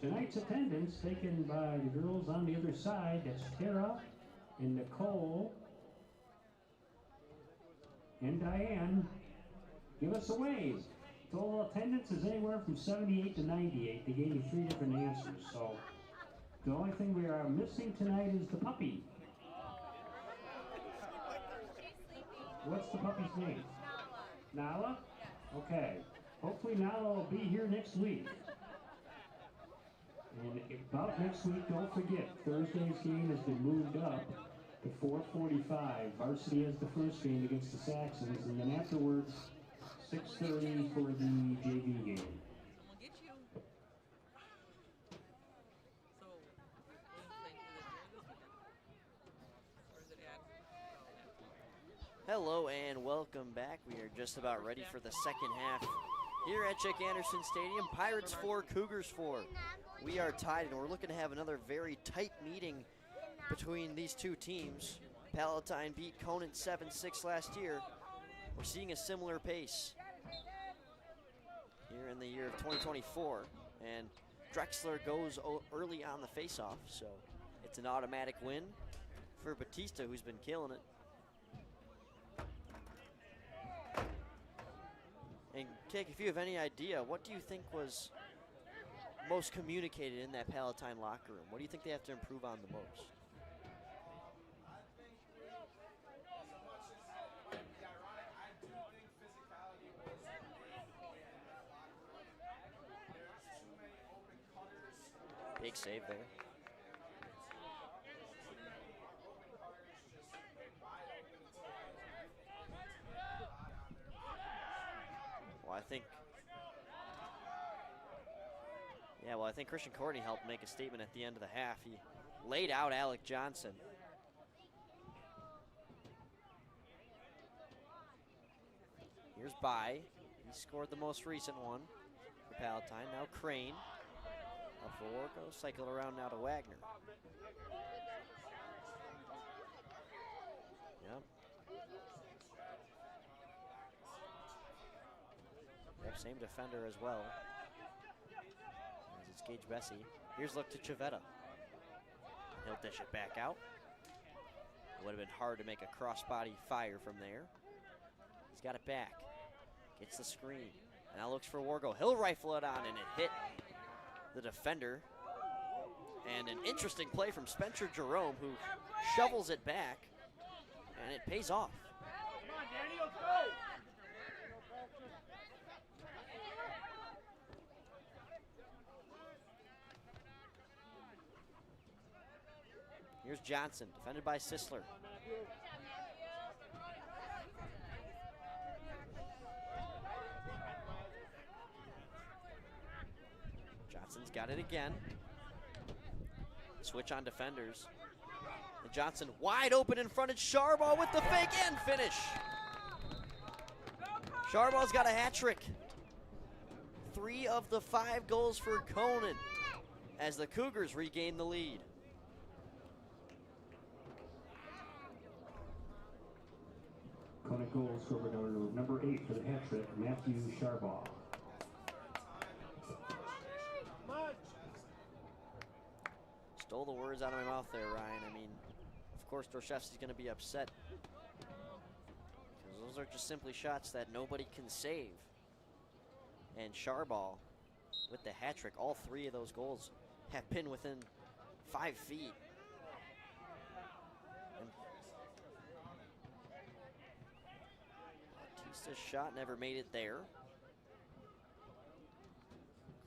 Tonight's attendance taken by the girls on the other side. That's Tara and Nicole and Diane. Give us a wave. Total attendance is anywhere from 78 to 98. They gave me 3 different answers. So the only thing we are missing tonight is the puppy. What's the puppy's name? Nala? Okay. Hopefully Nala will be here next week. And about next week, don't forget, Thursday's game has been moved up to 4:45. Varsity has the first game against the Saxons, and then afterwards, 6:30 for the JV game. Hello and welcome back. We are just about ready for the second half here at Chick Anderson Stadium. Pirates 4, Cougars 4. We are tied, and we're looking to have another very tight meeting between these two teams. Palatine beat Conant 7-6 last year. We're seeing a similar pace here in the year of 2024. And Drexler goes early on the faceoff, so it's an automatic win for Batista, who's been killing it. And Kick, if you have any idea, what do you think was most communicated in that Palatine locker room? What do you think they have to improve on the most? Big save there. Well, I think Christian Courtney helped make a statement at the end of the half. He laid out Alec Johnson. Here's Bai. He scored the most recent one for Palatine. Now Crane. Up for Warco. Cycle around now to Wagner. Yep. Same defender as well. As it's Gage Bessie. Here's look to Chavetta. He'll dish it back out. It would have been hard to make a crossbody fire from there. He's got it back. Gets the screen. And now looks for Wargo. He'll rifle it on, and it hit the defender. And an interesting play from Spencer Jerome, who shovels it back, and it pays off. Come on, Danny, let's go! Here's Johnson, defended by Sisler. Johnson's got it again. Switch on defenders. And Johnson wide open in front of Charbonneau with the fake and finish. Charbonneau's got a hat trick. 3 of the 5 goals for Conant as the Cougars regain the lead. Conant goal scorer number 8 for the hat trick, Matthew Charbonneau. Stole the words out of my mouth there, Ryan. I mean, of course, Dorshevsky's going to be upset because those are just simply shots that nobody can save. And Charbonneau with the hat trick, all 3 of those goals have been within 5 feet. And Batista's shot never made it there.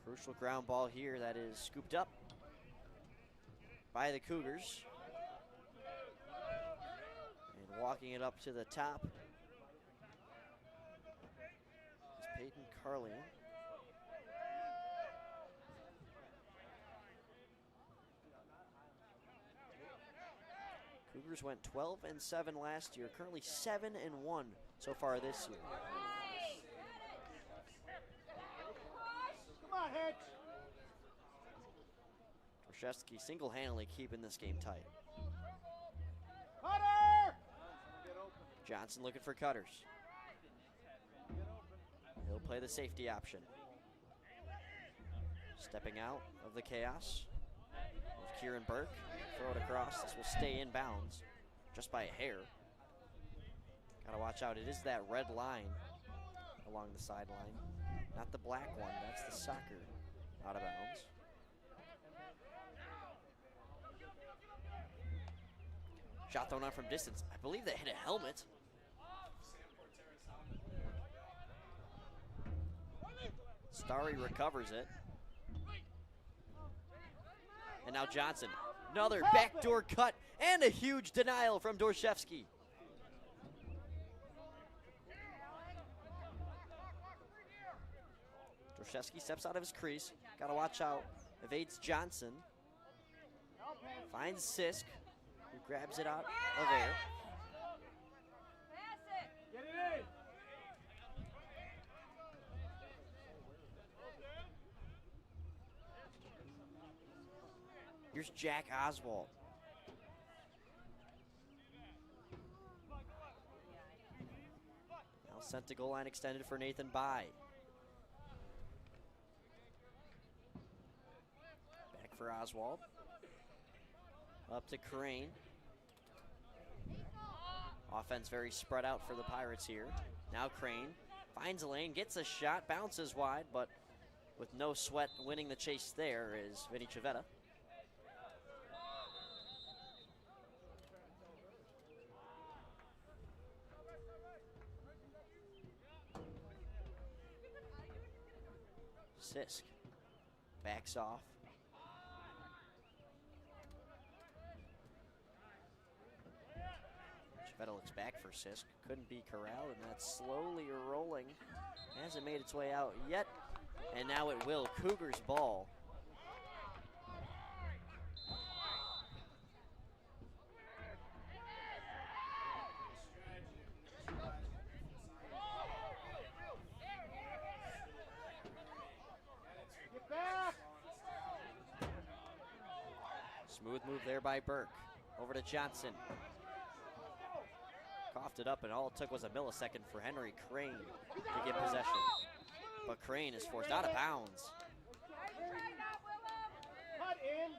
Crucial ground ball here that is scooped up by the Cougars. And walking it up to the top is Peyton Carling. Cougars went 12-7 last year, currently 7-1 so far this year. Come on, Hitch! Dorshevsky single-handedly keeping this game tight. Cutter! Johnson looking for cutters. He'll play the safety option. Stepping out of the chaos of Kieran Burke. Throw it across. This will stay in bounds just by a hair. Gotta watch out. It is that red line along the sideline. Not the black one. That's the soccer out of bounds. Shot thrown out from distance. I believe they hit a helmet. Starry recovers it. And now Johnson. Another backdoor cut and a huge denial from Dorshevsky. Dorshevsky steps out of his crease. Gotta watch out. Evades Johnson. Finds Sisk, who grabs it out of air. Get it in. Here's Jack Oswald. Now sent to goal line extended for Nathan By. Back for Oswald. Up to Crane. Offense very spread out for the Pirates here. Now Crane finds a lane, gets a shot, bounces wide, but with no sweat winning the chase there is Vinny Civetta. Sisk backs off. Civetta looks back for Sisk. Couldn't be corralled, and that's slowly rolling. Hasn't made its way out yet, and now it will. Cougars ball. Smooth move there by Burke. Over to Johnson. Coughed it up, and all it took was a millisecond for Henry Crane to get possession. But Crane is forced out of bounds. Cut in.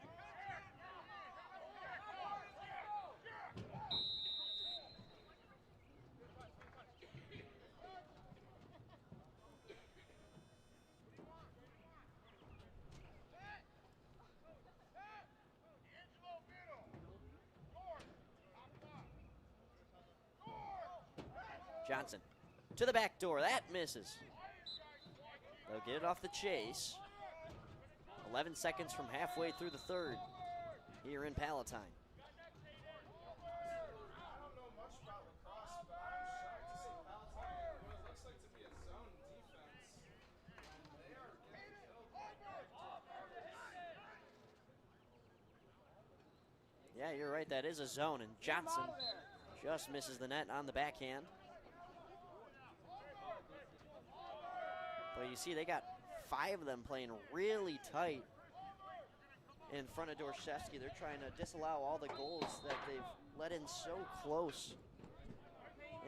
Johnson to the back door. That misses. They'll get it off the chase. 11 seconds from halfway through the third here in Palatine. I don't know much about lacrosse, but I'm shocked to see Palatine what it looks like to be a zone defense. They are getting killed by Yeah, you're right. That is a zone, and Johnson just misses the net on the backhand. But you see, they got 5 of them playing really tight in front of Dorshevsky. They're trying to disallow all the goals that they've let in so close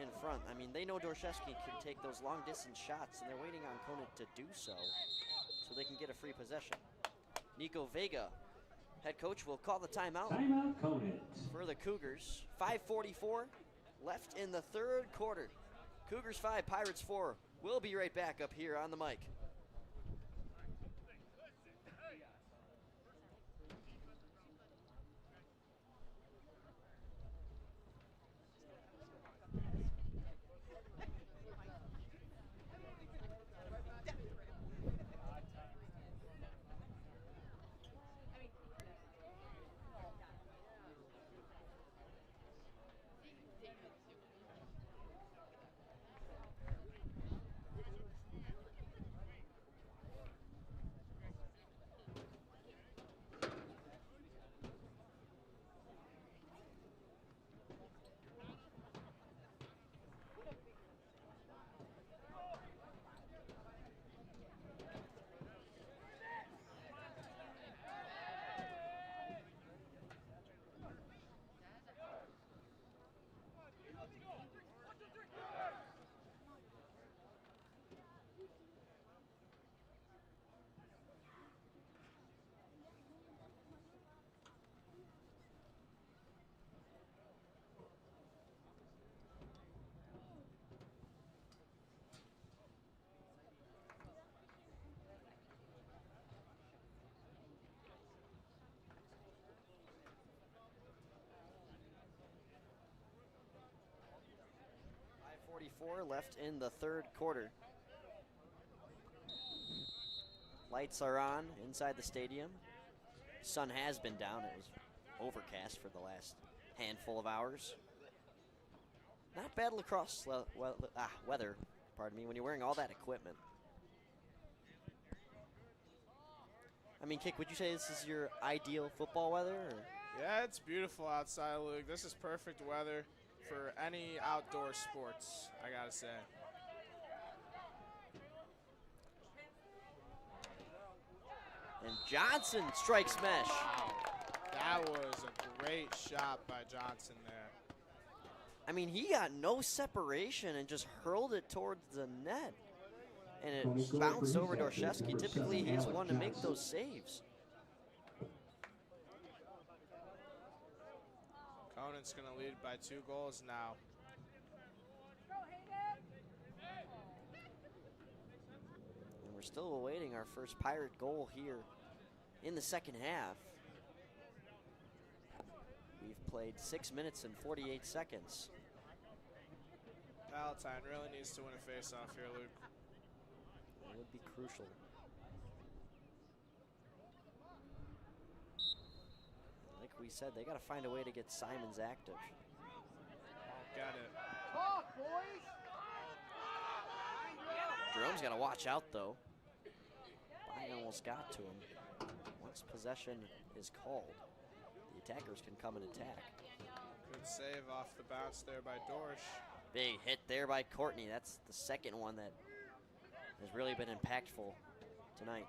in front. I mean, they know Dorshevsky can take those long-distance shots, and they're waiting on Conant to do so they can get a free possession. Nico Vega, head coach, will call the timeout. Timeout, Conant. For the Cougars. 5:44 left in the third quarter. Cougars 5, Pirates 4. We'll be right back up here on the mic. 2:04 left in the third quarter. Lights are on inside the stadium. Sun has been down. It was overcast for the last handful of hours. Not bad lacrosse weather, pardon me, when you're wearing all that equipment. I mean, Kick, would you say this is your ideal football weather? Or? Yeah, it's beautiful outside, Luke. This is perfect weather for any outdoor sports, I gotta say. And Johnson strikes mesh. That was a great shot by Johnson there. I mean, he got no separation and just hurled it towards the net. And it bounced over Dorshevsky. Typically, he's one to make those saves. Conant's going to lead by 2 goals now. And we're still awaiting our first Pirate goal here in the second half. We've played 6 minutes and 48 seconds. Palatine really needs to win a face-off here, Luke. It would be crucial. Like we said, they got to find a way to get Simons active. Got it. Talk, boys. Jerome's got to watch out, though. I almost got to him. Once possession is called, the attackers can come and attack. Good save off the bounce there by Dorsch. Big hit there by Courtney. That's the second one that has really been impactful tonight.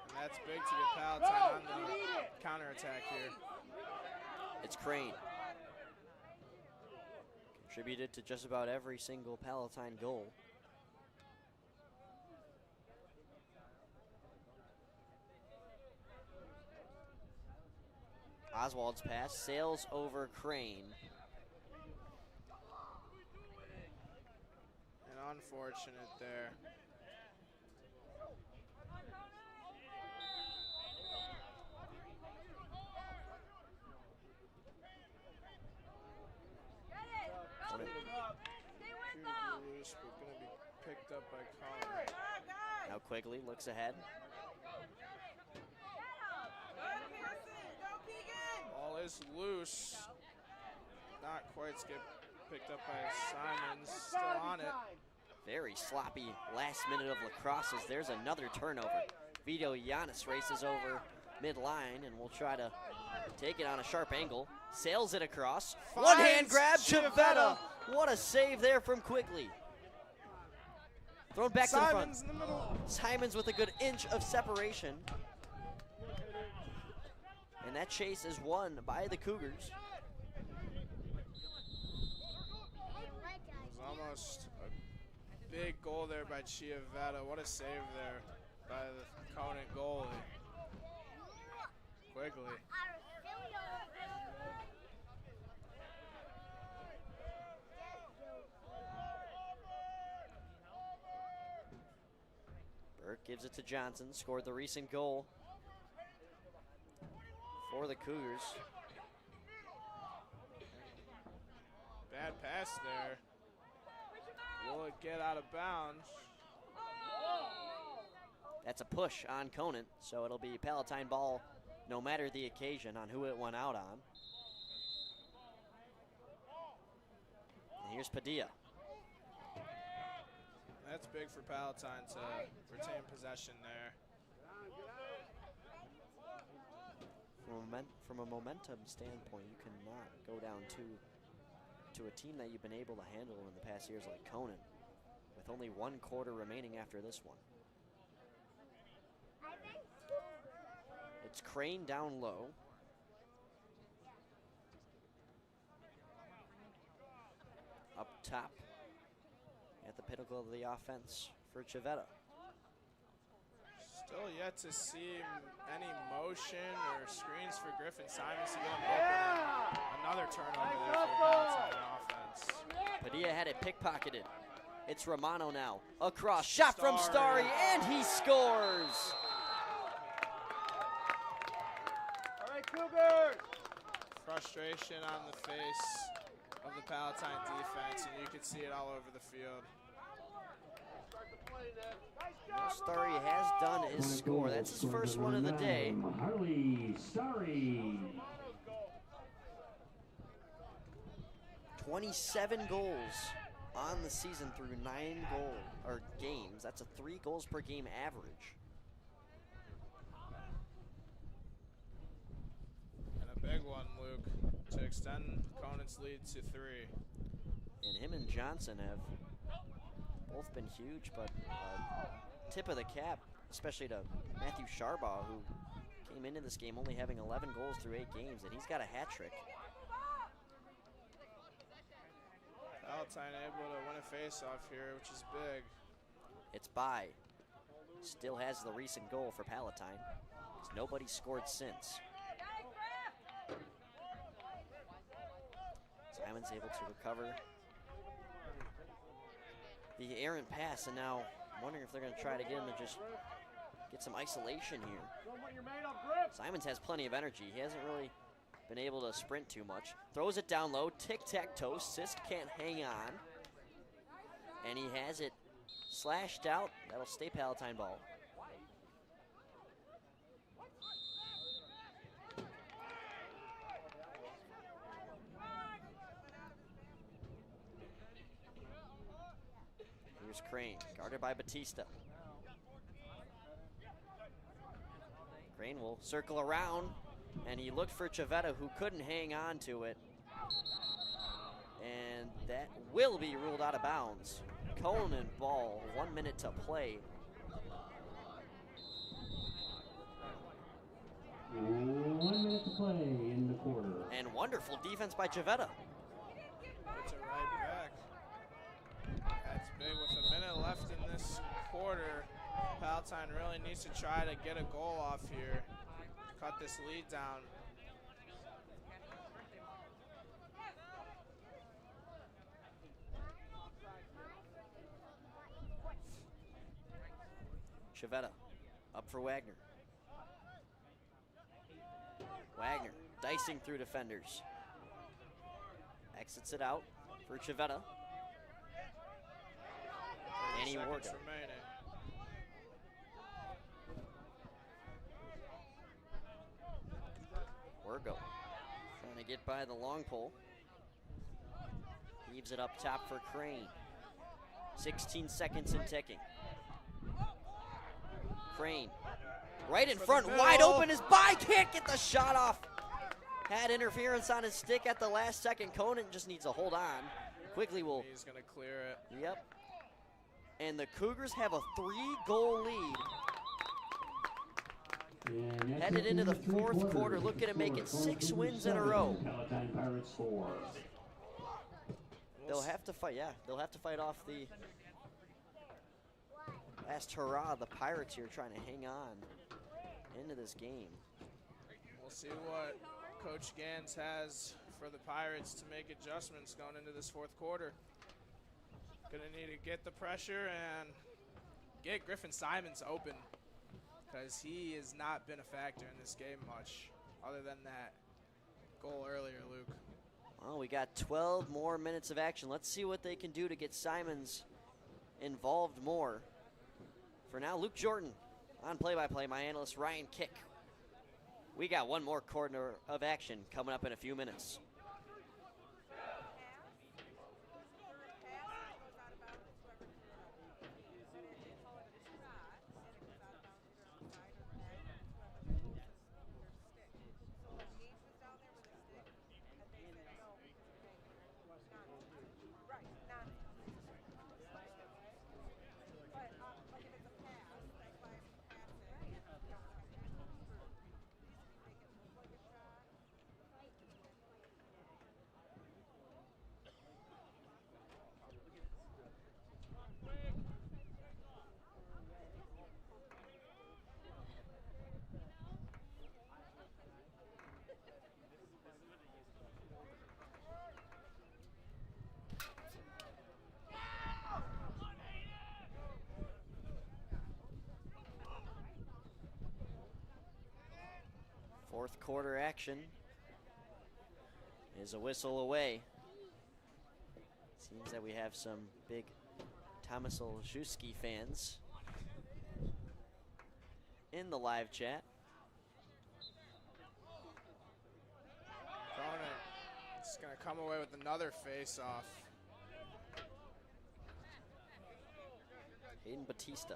And that's big to get Palatine on the counterattack here. It's Crane. Contributed to just about every single Palatine goal. Oswald's pass sails over Crane. And unfortunate there. Loose, but gonna be picked up by Colin. Now Quigley looks ahead. Ball is loose. Not quite get picked up by Simons. Still on it. Very sloppy last minute of lacrosse as there's another turnover. Vito Giannis races over midline and will try to take it on a sharp angle. Sails it across. One hand grab, Chavetta. What a save there from Quigley. Thrown back Simons to the front. in the middle. Simons with a good inch of separation. And that chase is won by the Cougars. It was almost a big goal there by Chiavetta. What a save there by the Conant goalie. Quigley. Burke gives it to Johnson, scored the recent goal for the Cougars. Bad pass there. Will it get out of bounds? That's a push on Conant, so it'll be Palatine ball no matter the occasion on who it went out on. And here's Padilla. That's big for Palatine to retain possession there. From a momentum standpoint, you cannot go down to a team that you've been able to handle in the past years like Conant, with only 1 quarter remaining after this one. It's Crane down low. Up top at the pinnacle of the offense for Chavetta. Still yet to see any motion or screens for Griffin Simons to get him open. Another turnover there for Palatine offense. Padilla had it pickpocketed. It's Romano now. Across, shot from Starry, and he scores! All right, Cougars. Frustration on the face of the Palatine defense, and you can see it all over the field. Starry has done his score. That's his first one of the day. Harley Starry. 27 goals on the season through 9 games. That's a 3 goals per game average. And a big one, Luke, to extend Conant's lead to 3. And him and Johnson have both been huge, but tip of the cap, especially to Matthew Sharbaugh, who came into this game only having 11 goals through 8 games, and he's got a hat trick. Palatine able to win a face-off here, which is big. It's by. Still has the recent goal for Palatine, because nobody scored since. Simon's able to recover the errant pass, and now I'm wondering if they're going to try to get him to just get some isolation here. Simons has plenty of energy. He hasn't really been able to sprint too much. Throws it down low, tic-tac-toe. Sisk can't hang on. And he has it slashed out. That'll stay Palatine ball. Here's Crane, guarded by Batista. Crane will circle around, and he looked for Chavetta, who couldn't hang on to it. And that will be ruled out of bounds. Conant ball, 1 minute to play. 1 minute to play in the quarter. And wonderful defense by Chavetta. Puts it right back. That's big with a minute left in this quarter. Palatine really needs to try to get a goal off here. Cut this lead down. Chavetta up for Wagner. Wagner dicing through defenders. Exits it out for Chavetta. Danny Wargo. Wargo trying to get by the long pole. Leaves it up top for Crane. 16 seconds and ticking. Crane, right in front, wide open, his by, can't get the shot off. Had interference on his stick at the last second. Conant just needs to hold on. Quigley will. He's gonna clear it. Yep. And the Cougars have a 3-goal lead. Headed into the fourth quarter, looking to make it 6 wins in a row. Palatine Pirates 4. They'll have to fight, yeah. They'll have to fight off the last hurrah. The Pirates here trying to hang on into this game. We'll see what Coach Gans has for the Pirates to make adjustments going into this fourth quarter. Gonna need to get the pressure and get Griffin Simons open, because he has not been a factor in this game much, other than that goal earlier, Luke. Well, we got 12 more minutes of action. Let's see what they can do to get Simons involved more. For now, Luke Jorden on play-by-play, my analyst Ryan Kick. We got one more quarter of action coming up in a few minutes. Fourth quarter action is a whistle away. Seems that we have some big Thomas Olszewski fans in the live chat. Conant is going to come away with another face-off. Hayden Batista,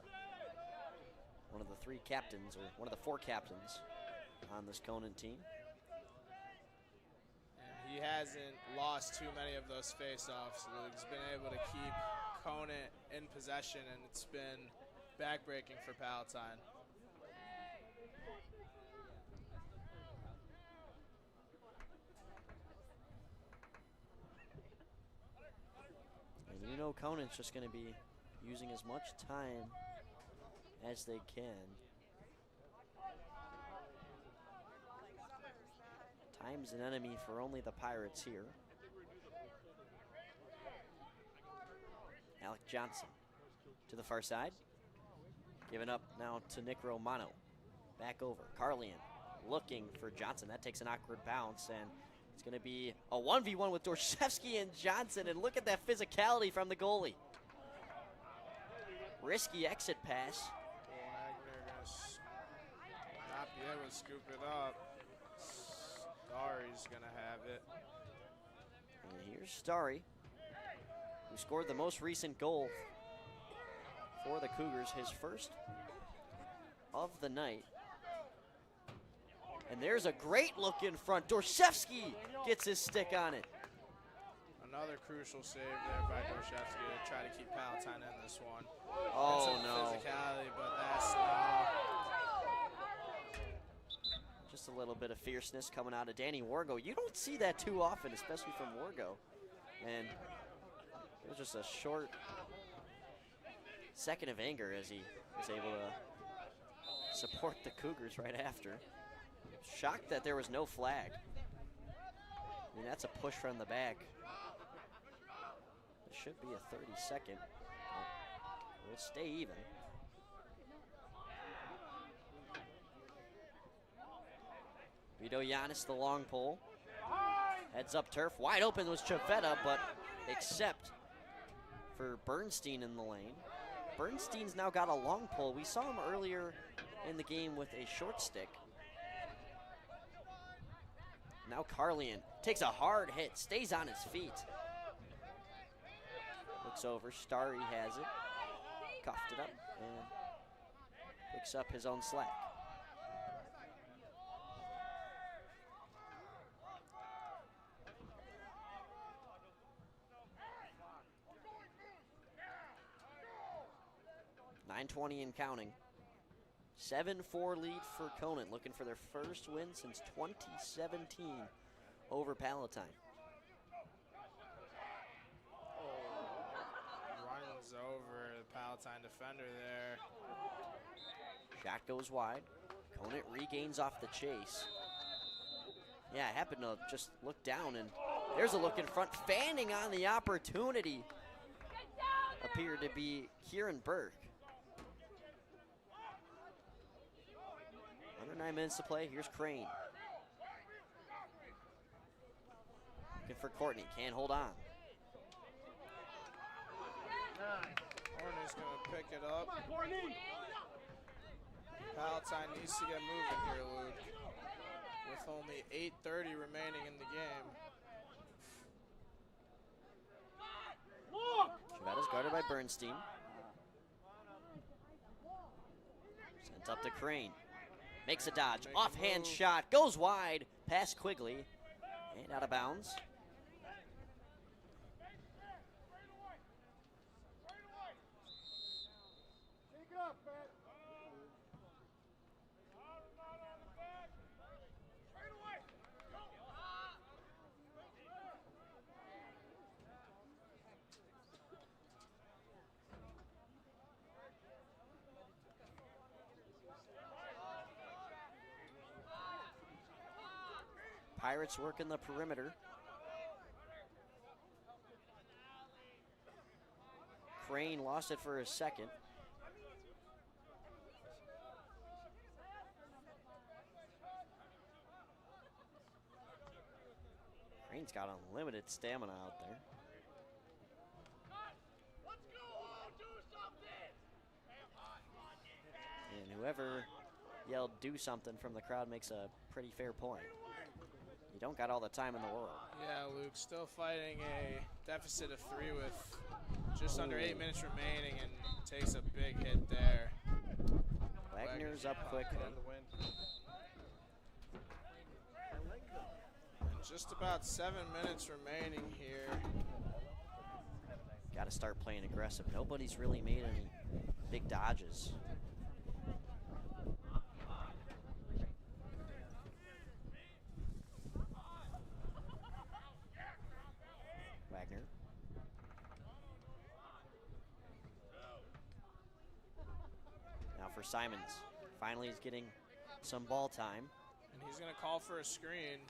one of the 3 captains, or one of the 4 captains on this Conant team. And he hasn't lost too many of those face-offs. He's been able to keep Conant in possession, and it's been backbreaking for Palatine. And you know Conant's just going to be using as much time as they can. Time's an enemy for only the Pirates here. Alec Johnson to the far side. Giving up now to Nick Romano. Back over. Carlian looking for Johnson. That takes an awkward bounce, and it's going to be a 1v1 with Dorshevsky and Johnson, and look at that physicality from the goalie. Risky exit pass. Wagner gonna not be able to scoop it up. Starry's gonna have it. And here's Starry, who scored the most recent goal for the Cougars, his first of the night. And there's a great look in front. Dorshevsky gets his stick on it. Another crucial save there by Dorshevsky to try to keep Palatine in this one. Oh, some no. physicality, but that's Just a little bit of fierceness coming out of Danny Wargo. You don't see that too often, especially from Wargo. And it was just a short second of anger as he was able to support the Cougars right after. Shocked that there was no flag. I mean, that's a push from the back. It should be a 30-second. We'll stay even. Vito Giannis, the long pole. Heads up turf. Wide open was Chavetta, but except for Bernstein in the lane. Bernstein's now got a long pole. We saw him earlier in the game with a short stick. Now Carlian takes a hard hit, stays on his feet. Looks over, Starry has it. Cuffed it up and picks up his own slack. .920 and counting. 7-4 lead for Conant, looking for their first win since 2017 over Palatine. runs over the Palatine defender there. Shot goes wide. Conant regains off the chase. Yeah, I happened to just look down, and there's a look in front. Fanning on the opportunity appeared to be Kieran Burke. Under 9 minutes to play. Here's Crane. Looking for Courtney. Can't hold on. Courtney's going to pick it up. Palatine needs to get moving here, Luke. With only 8:30 remaining in the game. Chavetta's guarded by Bernstein. Sent up to Crane. Makes a dodge. Offhand shot. Goes wide. Past Quigley. And out of bounds. Pirates working the perimeter. Crane lost it for a second. Crane's got unlimited stamina out there. whoever yelled "do something" from the crowd makes a pretty fair point. You don't got all the time in the world. Yeah, Luke, still fighting a deficit of 3 with just under 8 minutes remaining, and takes a big hit there. Wagner's up quickly. And just about 7 minutes remaining here. Got to start playing aggressive. Nobody's really made any big dodges. Wagner. Now for Simons. Finally he's getting some ball time. And he's going to call for a screen.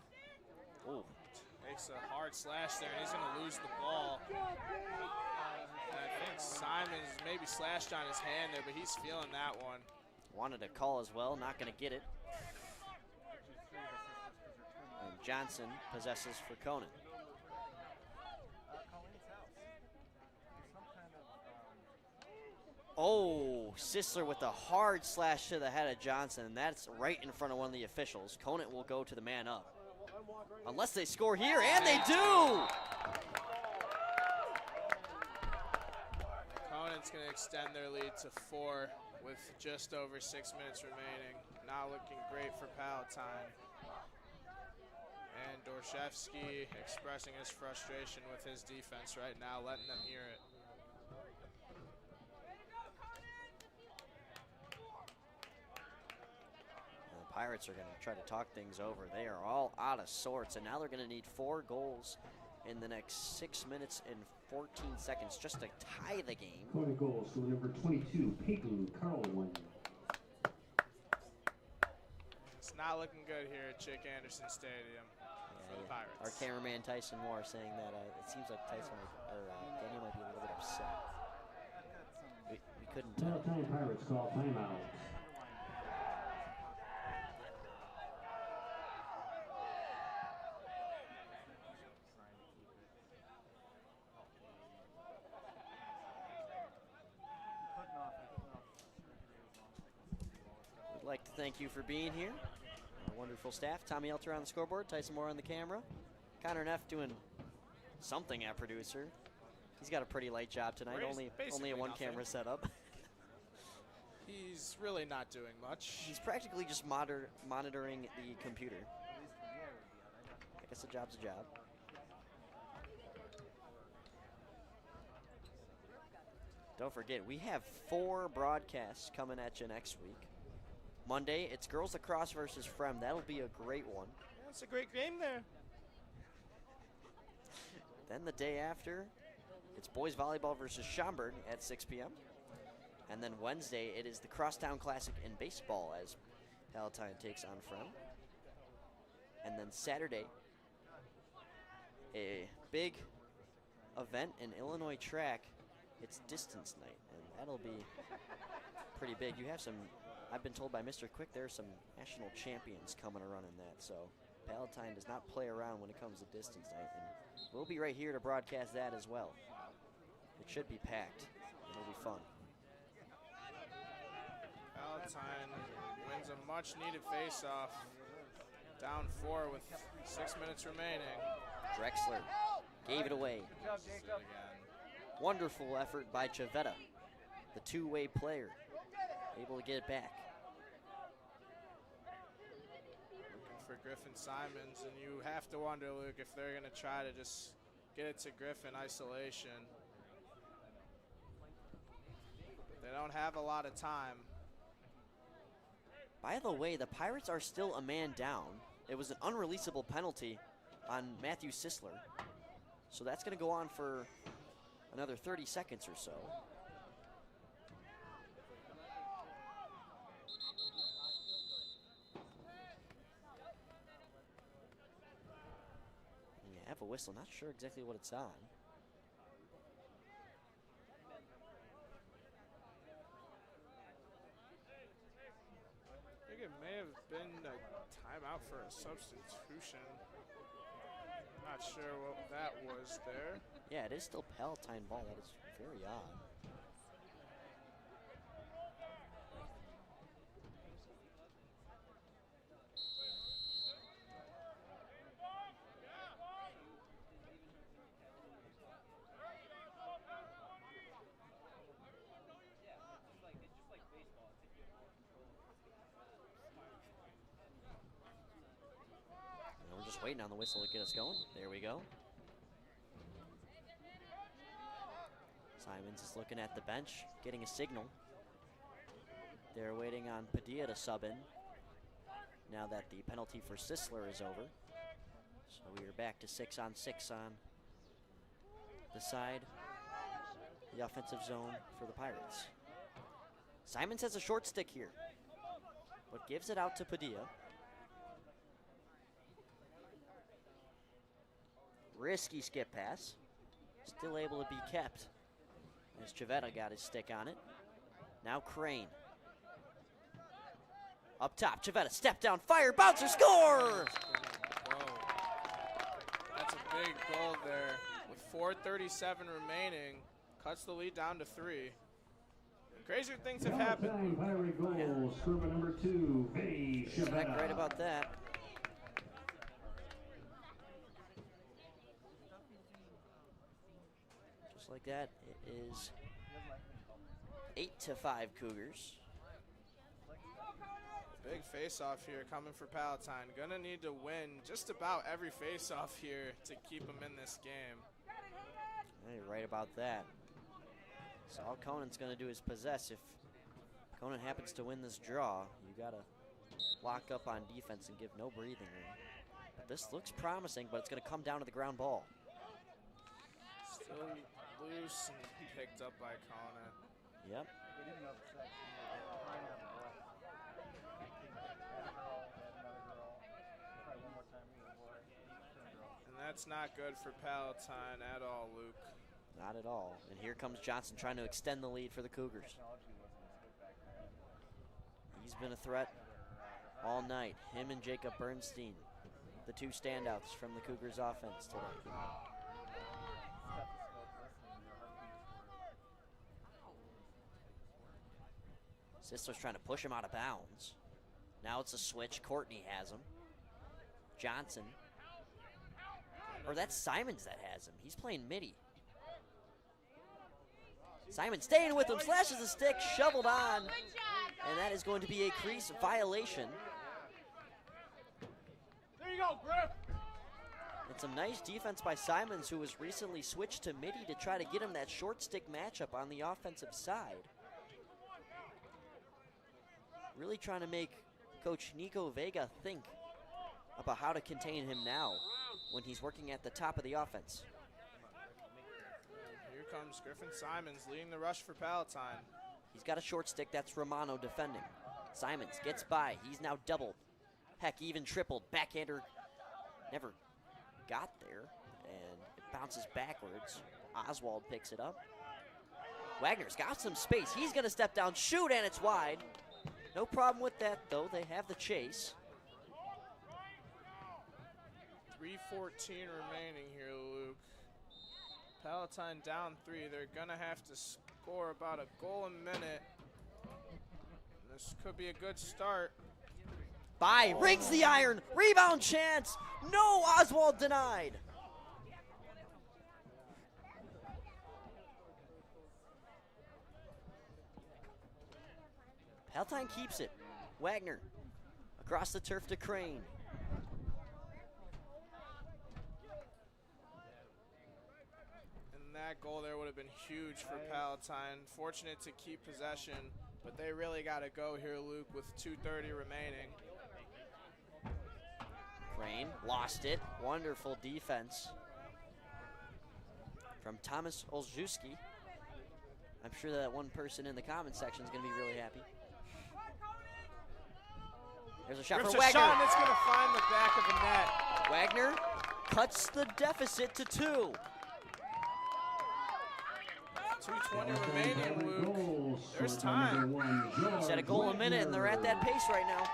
Ooh. Takes a hard slash there, and he's going to lose the ball. And I think Simons maybe slashed on his hand there, but he's feeling that one. Wanted a call as well, not going to get it. And Johnson possesses for Conant. Oh, Sisler with a hard slash to the head of Johnson, and that's right in front of one of the officials. Conant will go to the man up. Unless they score here, and they do! Conant's going to extend their lead to 4 with just over 6 minutes remaining. Not looking great for Palatine. And Dorshevsky expressing his frustration with his defense right now, letting them hear it. Pirates are going to try to talk things over. They are all out of sorts, and now they're going to need 4 goals in the next 6 minutes and 14 seconds just to tie the game. Conant goals for number 22, Peyton Carlin. It's not looking good here at Chick Anderson Stadium for the Pirates. Our cameraman Tyson Moore saying that it seems like Tyson or Daniel might be a little bit upset. We couldn't tell. Palatine Pirates call timeout. We'd like to thank you for being here. Our wonderful staff, Tommy Elter on the scoreboard, Tyson Moore on the camera, Connor Neff doing something at producer. He's got a pretty light job tonight, only a 1 camera setup. He's really not doing much. He's practically just monitoring the computer. I guess a job's a job. Don't forget, we have 4 broadcasts coming at you next week. Monday, it's girls lacrosse versus Frem. That'll be a great one. Yeah, it's a great game there. Then the day after, it's boys volleyball versus Schaumburg at 6 p.m. And then Wednesday, it is the Crosstown Classic in baseball as Palatine takes on Frem. And then Saturday, a big event in Illinois track. It's distance night, and that'll be pretty big. You have some, I've been told by Mr. Quick, there are some national champions coming to run in that. So Palatine does not play around when it comes to distance night. And we'll be right here to broadcast that as well. It should be packed. It'll be fun. Palatine wins a much-needed face-off. Down 4 with 6 minutes remaining. Drexler gave it away. Wonderful effort by Chavetta, the 2-way player, able to get it back. Looking for Griffin Simons, and you have to wonder, Luke, if they're going to try to just get it to Griffin isolation. They don't have a lot of time. By the way, the Pirates are still a man down. It was an unreleasable penalty on Matthew Sisler. So that's going to go on for another 30 seconds or so. Yeah, I have a whistle, not sure exactly what it's on. I think it may have been a timeout for a substitution. Not sure what that was there. Yeah, it is still Palatine ball. That is very odd. Waiting on the whistle to get us going. There we go. Simons is looking at the bench, getting a signal. They're waiting on Padilla to sub in now that the penalty for Sisler is over. So we are back to 6-on-6 on the side, the offensive zone for the Pirates. Simons has a short stick here, but gives it out to Padilla. Risky skip pass, still able to be kept as Chavetta got his stick on it. Now Crane. Up top, Chavetta, step down, fire, bouncer, score! That's a big goal there. With 4:37 remaining, cuts the lead down to 3. Crazier things have happened. Pirate goals, scorer number 2, Vinny Not Chavetta. great about that. Just like that, it is 8-5 Cougars. Big face-off here coming for Palatine. Gonna need to win just about every face-off here to keep them in this game. Hey, you're right about that. So all Conant's gonna do is possess. If Conant happens to win this draw, you gotta lock up on defense and give no breathing room. But this looks promising, but it's gonna come down to the ground ball. Still loose and picked up by Conant. Yep. And that's not good for Palatine at all, Luke. Not at all. And here comes Johnson trying to extend the lead for the Cougars. He's been a threat all night. Him and Jacob Bernstein, the two standouts from the Cougars offense today. Sisler's trying to push him out of bounds. Now it's a switch. Courtney has him. Johnson. Or that's Simons that has him. He's playing midi. Simon staying with him, slashes the stick, shoveled on. And that is going to be a crease violation. There you go, Griff. And some nice defense by Simons, who was recently switched to midi to try to get him that short stick matchup on the offensive side. Really trying to make Coach Nico Vega think about how to contain him now when he's working at the top of the offense. Here comes Griffin Simons leading the rush for Palatine. He's got a short stick. That's Romano defending. Simons gets by. He's now doubled. Heck, even tripled. Backhander never got there, and it bounces backwards. Oswald picks it up. Wagner's got some space. He's going to step down, shoot, and it's wide. No problem with that, though. They have the chase. 3:14 remaining here, Luke. Palatine down 3. They're going to have to score about a goal a minute. This could be a good start. By, rings the iron, rebound chance. No, Oswald denied. Palatine keeps it. Wagner across the turf to Crane. And that goal there would have been huge for Palatine. Fortunate to keep possession, but they really got to go here, Luke, with 2:30 remaining. Crane lost it. Wonderful defense from Thomas Olszewski. I'm sure that one person in the comment section is going to be really happy. There's a shot Rips for a Wagner. shot, and it's going to find the back of the net. Wagner cuts the deficit to 2. 2:20 remaining, Luke. There's time. He's at a goal a minute, and they're at that pace right now.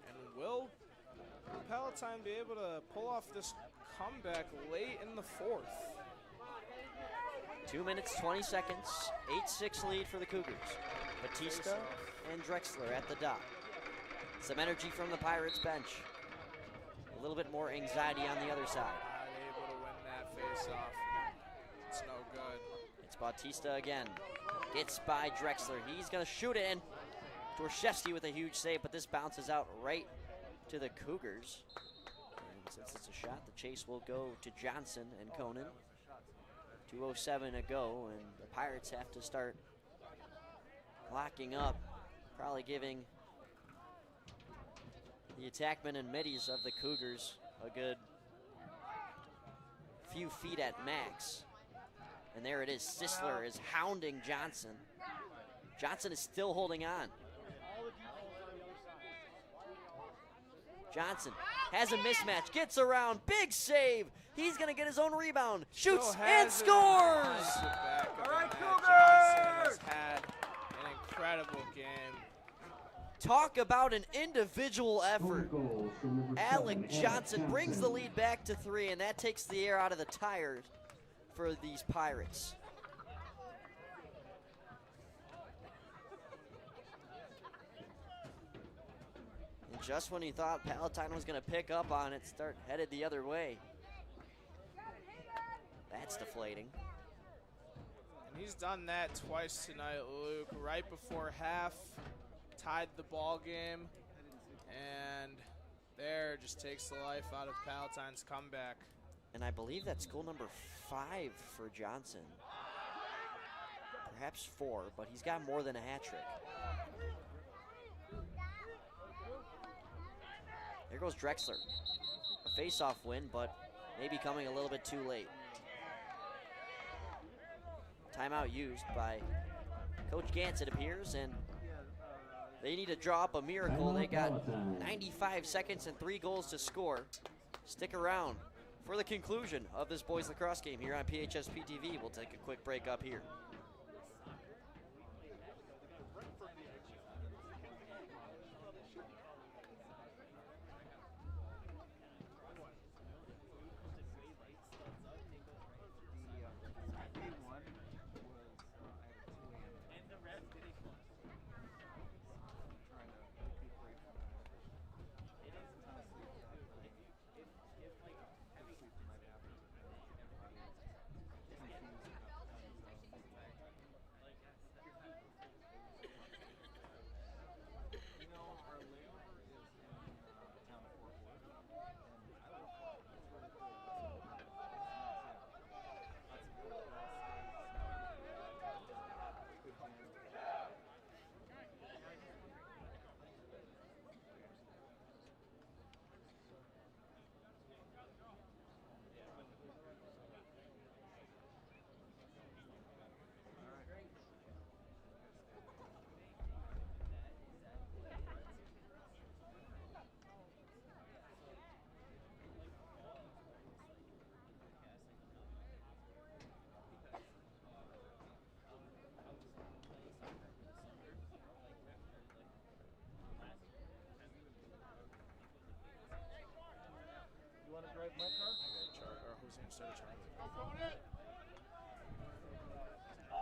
And will Palatine be able to pull off this comeback late in the 4th? 2 minutes, 20 seconds, 8-6 lead for the Cougars. Batista and Drexler at the dock. Some energy from the Pirates bench. A little bit more anxiety on the other side. Not able to win that face-off. It's no good. It's Bautista again. Gets by Drexler. He's going to shoot it in. Dorshevsky with a huge save, but this bounces out right to the Cougars. And since it's a shot, the chase will go to Johnson and Conant. 2:07 to go, and the Pirates have to start locking up, probably giving the attackmen and middies of the Cougars a good few feet at max. And there it is. Sisler is hounding Johnson. Johnson is still holding on. Johnson has a mismatch, gets around, big save. He's going to get his own rebound, shoots and scores. All right, Cougars! Johnson has had an incredible game. Talk about an individual effort. Alec Johnson brings the lead back to 3, and that takes the air out of the tires for these Pirates. And just when you thought Palatine was going to pick up on it, start headed the other way. That's deflating. And he's done that twice tonight, Luke. Right before half, tied the ball game, and there just takes the life out of Palatine's comeback. And I believe that's goal number 5 for Johnson. Perhaps 4, but he's got more than a hat trick. There goes Drexler. A face-off win, but maybe coming a little bit too late. Timeout used by Coach Gantz, it appears, and they need to draw up a miracle. They got 95 seconds and 3 goals to score. Stick around for the conclusion of this boys lacrosse game here on PHS PTV. We'll take a quick break up here.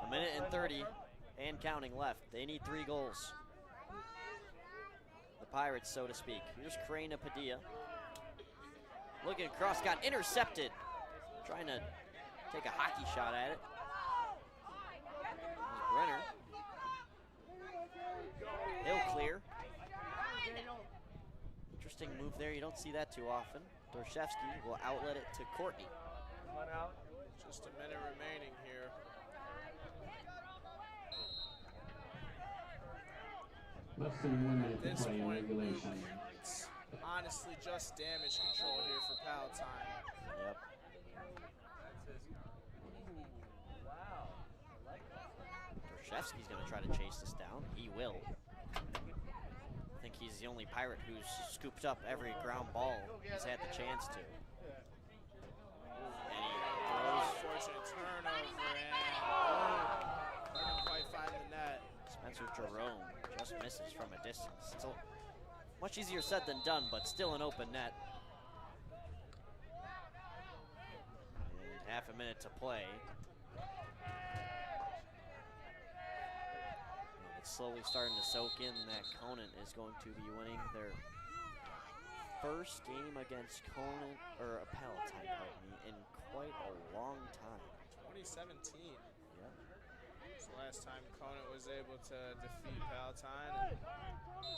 A minute and 30 and counting left. They need 3 goals. The Pirates, so to speak. Here's Crane and Padilla. Looking across, got intercepted. Trying to take a hockey shot at it. There's Brenner. He'll clear. Interesting move there. You don't see that too often. Dorshevsky will outlet it to Courtney. Just a minute remaining here. Less than 1 minute At to this play in point, regulation. it's honestly just damage control here for Palatine. Yep. Dorshevsky's going to try to chase this down. He will. I think he's the only Pirate who's scooped up every ground ball he's had the chance to. And he throws. Unfortunate turnover, and couldn't quite find the net. Spencer Jerome just misses from a distance. Still much easier said than done, but still an open net. And half a minute to play. And it's slowly starting to soak in that Conant is going to be winning their first game against Conant, or Palatine, pardon me, in quite a long time. 2017. Yep. It's the last time Conant was able to defeat Palatine, and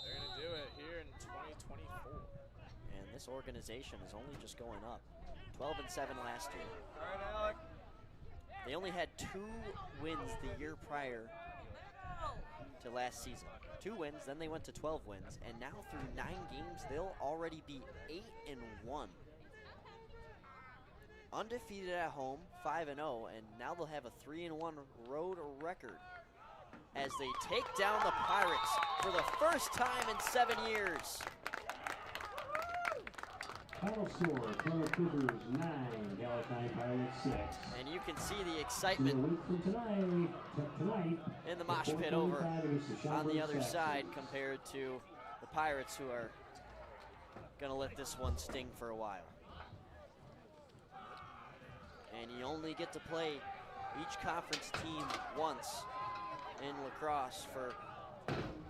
they're going to do it here in 2024. And this organization is only just going up. 12-7 last year. All right, Alec. They only had 2 wins the year prior to last season. 2 wins, then they went to 12 wins, and now through 9 games, they'll already be 8-1. Undefeated at home, 5-0, and now they'll have a 3-1 road record as they take down the Pirates for the first time in 7 years. Final score, Conant Cougars 9, Palatine Pirates 6. And you can see the A excitement week from tonight, in the mosh pit over on the other side compared to the Pirates, who are gonna let this one sting for a while. And you only get to play each conference team once in lacrosse for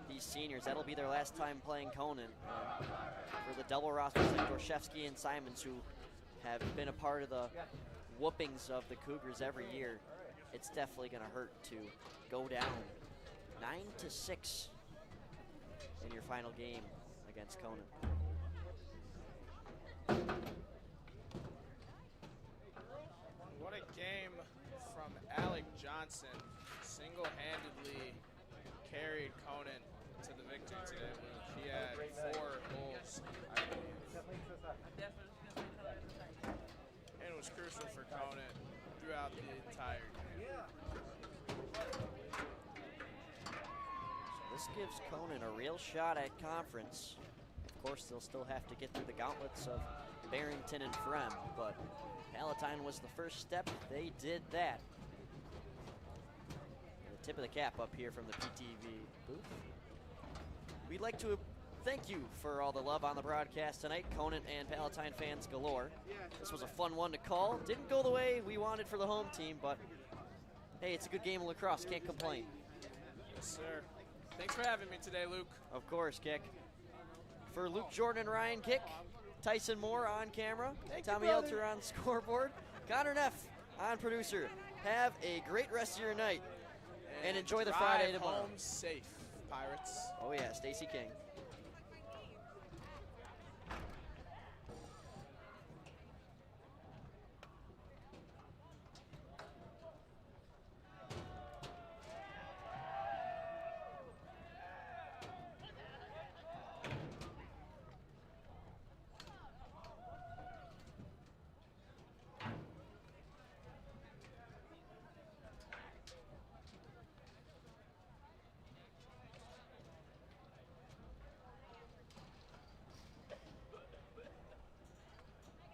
these seniors. That'll be their last time playing Conant. For the double rosters like Dorshevsky and Simons, who have been a part of the whoopings of the Cougars every year, it's definitely going to hurt to go down 9-6 in your final game against Conant. What a game from Alec Johnson. Single-handedly carried Conant to the victory today. He had 4 goals, I believe. And it was crucial for Conant throughout the entire game. So this gives Conant a real shot at conference. Of course, they'll still have to get through the gauntlets of Barrington and Frem, but Palatine was the first step. They did that. And the tip of the cap up here from the PTV booth. We'd like to thank you for all the love on the broadcast tonight, Conant and Palatine fans galore. This was a fun one to call. Didn't go the way we wanted for the home team, but hey, it's a good game of lacrosse. Can't complain. Yes, sir. Thanks for having me today, Luke. Of course, Kick. For Luke, Jorden, and Ryan, Kick. Tyson Moore on camera. Tommy Elter on scoreboard. Connor Neff on producer. Have a great rest of your night. And enjoy the Friday tomorrow. Home safe, Pirates. Oh yeah, Stacy King.